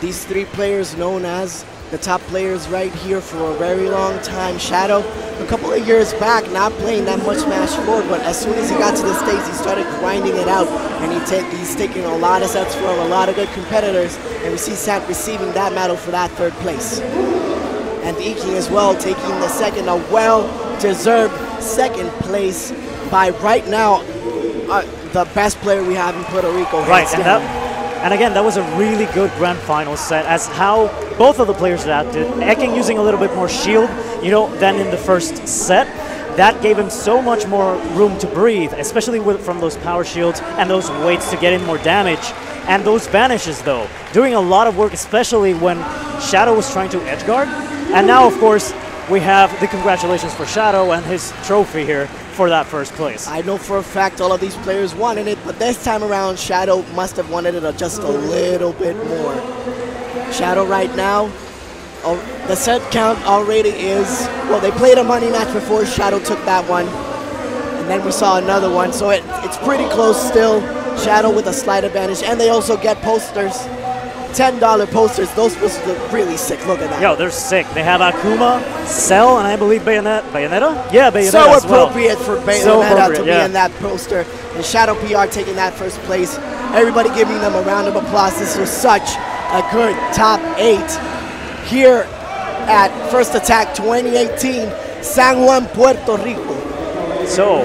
These 3 players known as the top players right here for a very long time. Shadow, a couple of years back, not playing that much Smash 4, but as soon as he got to the States, he started grinding it out, and he's taking a lot of sets from a lot of good competitors, and we see Sat receiving that medal for that 3rd place. And Iking as well taking the second, a well-deserved 2nd place by right now the best player we have in Puerto Rico. Right, and again, that was a really good grand final set, as how both of the players adapted. Eking using a little bit more shield, than in the first set. That gave him so much more room to breathe, especially from those power shields and those weights to get in more damage. And those vanishes, though, doing a lot of work, especially when Shadow was trying to edgeguard. And now, of course, we have the congratulations for Shadow and his trophy here for that 1st place. I know for a fact all of these players wanted it, but this time around, Shadow must have wanted it just a little bit more. Shadow right now, the set count already is, well, they played a money match before Shadow took that one, and then we saw another one, so it's pretty close still. Shadow with a slight advantage, and they also get posters. $10 posters. Those posters look really sick. Look at that. Yo, they're sick. They have Akuma, Cell, and I believe Bayonetta? Yeah, Bayonetta so as well. Appropriate for Bayonetta to be in that poster. And Shadow PR taking that 1st place. Everybody giving them a round of applause. This was such a good top 8 here at First Attack 2018, San Juan, Puerto Rico. So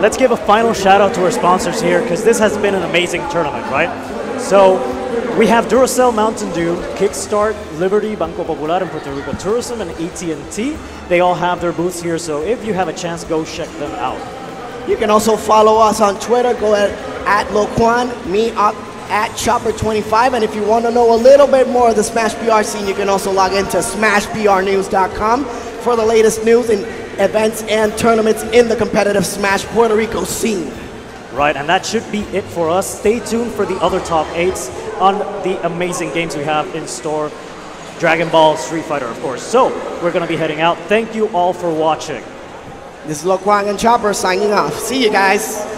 let's give a final shout out to our sponsors here, because this has been an amazing tournament, right? So We have Duracell, Mountain Dew, Kickstart, Liberty, Banco Popular, and Puerto Rico Tourism, and AT&T. They all have their booths here, so if you have a chance, go check them out. You can also follow us on Twitter. Go at Loquan, me up at Chopper25. And if you want to know a little bit more of the Smash PR scene, you can also log into SmashPRnews.com for the latest news and events and tournaments in the competitive Smash Puerto Rico scene. Right, and that should be it for us. Stay tuned for the other top 8s on the amazing games we have in store. Dragon Ball, Street Fighter, of course. So, we're going to be heading out. Thank you all for watching. This is Loquan and Chopper signing off. See you guys.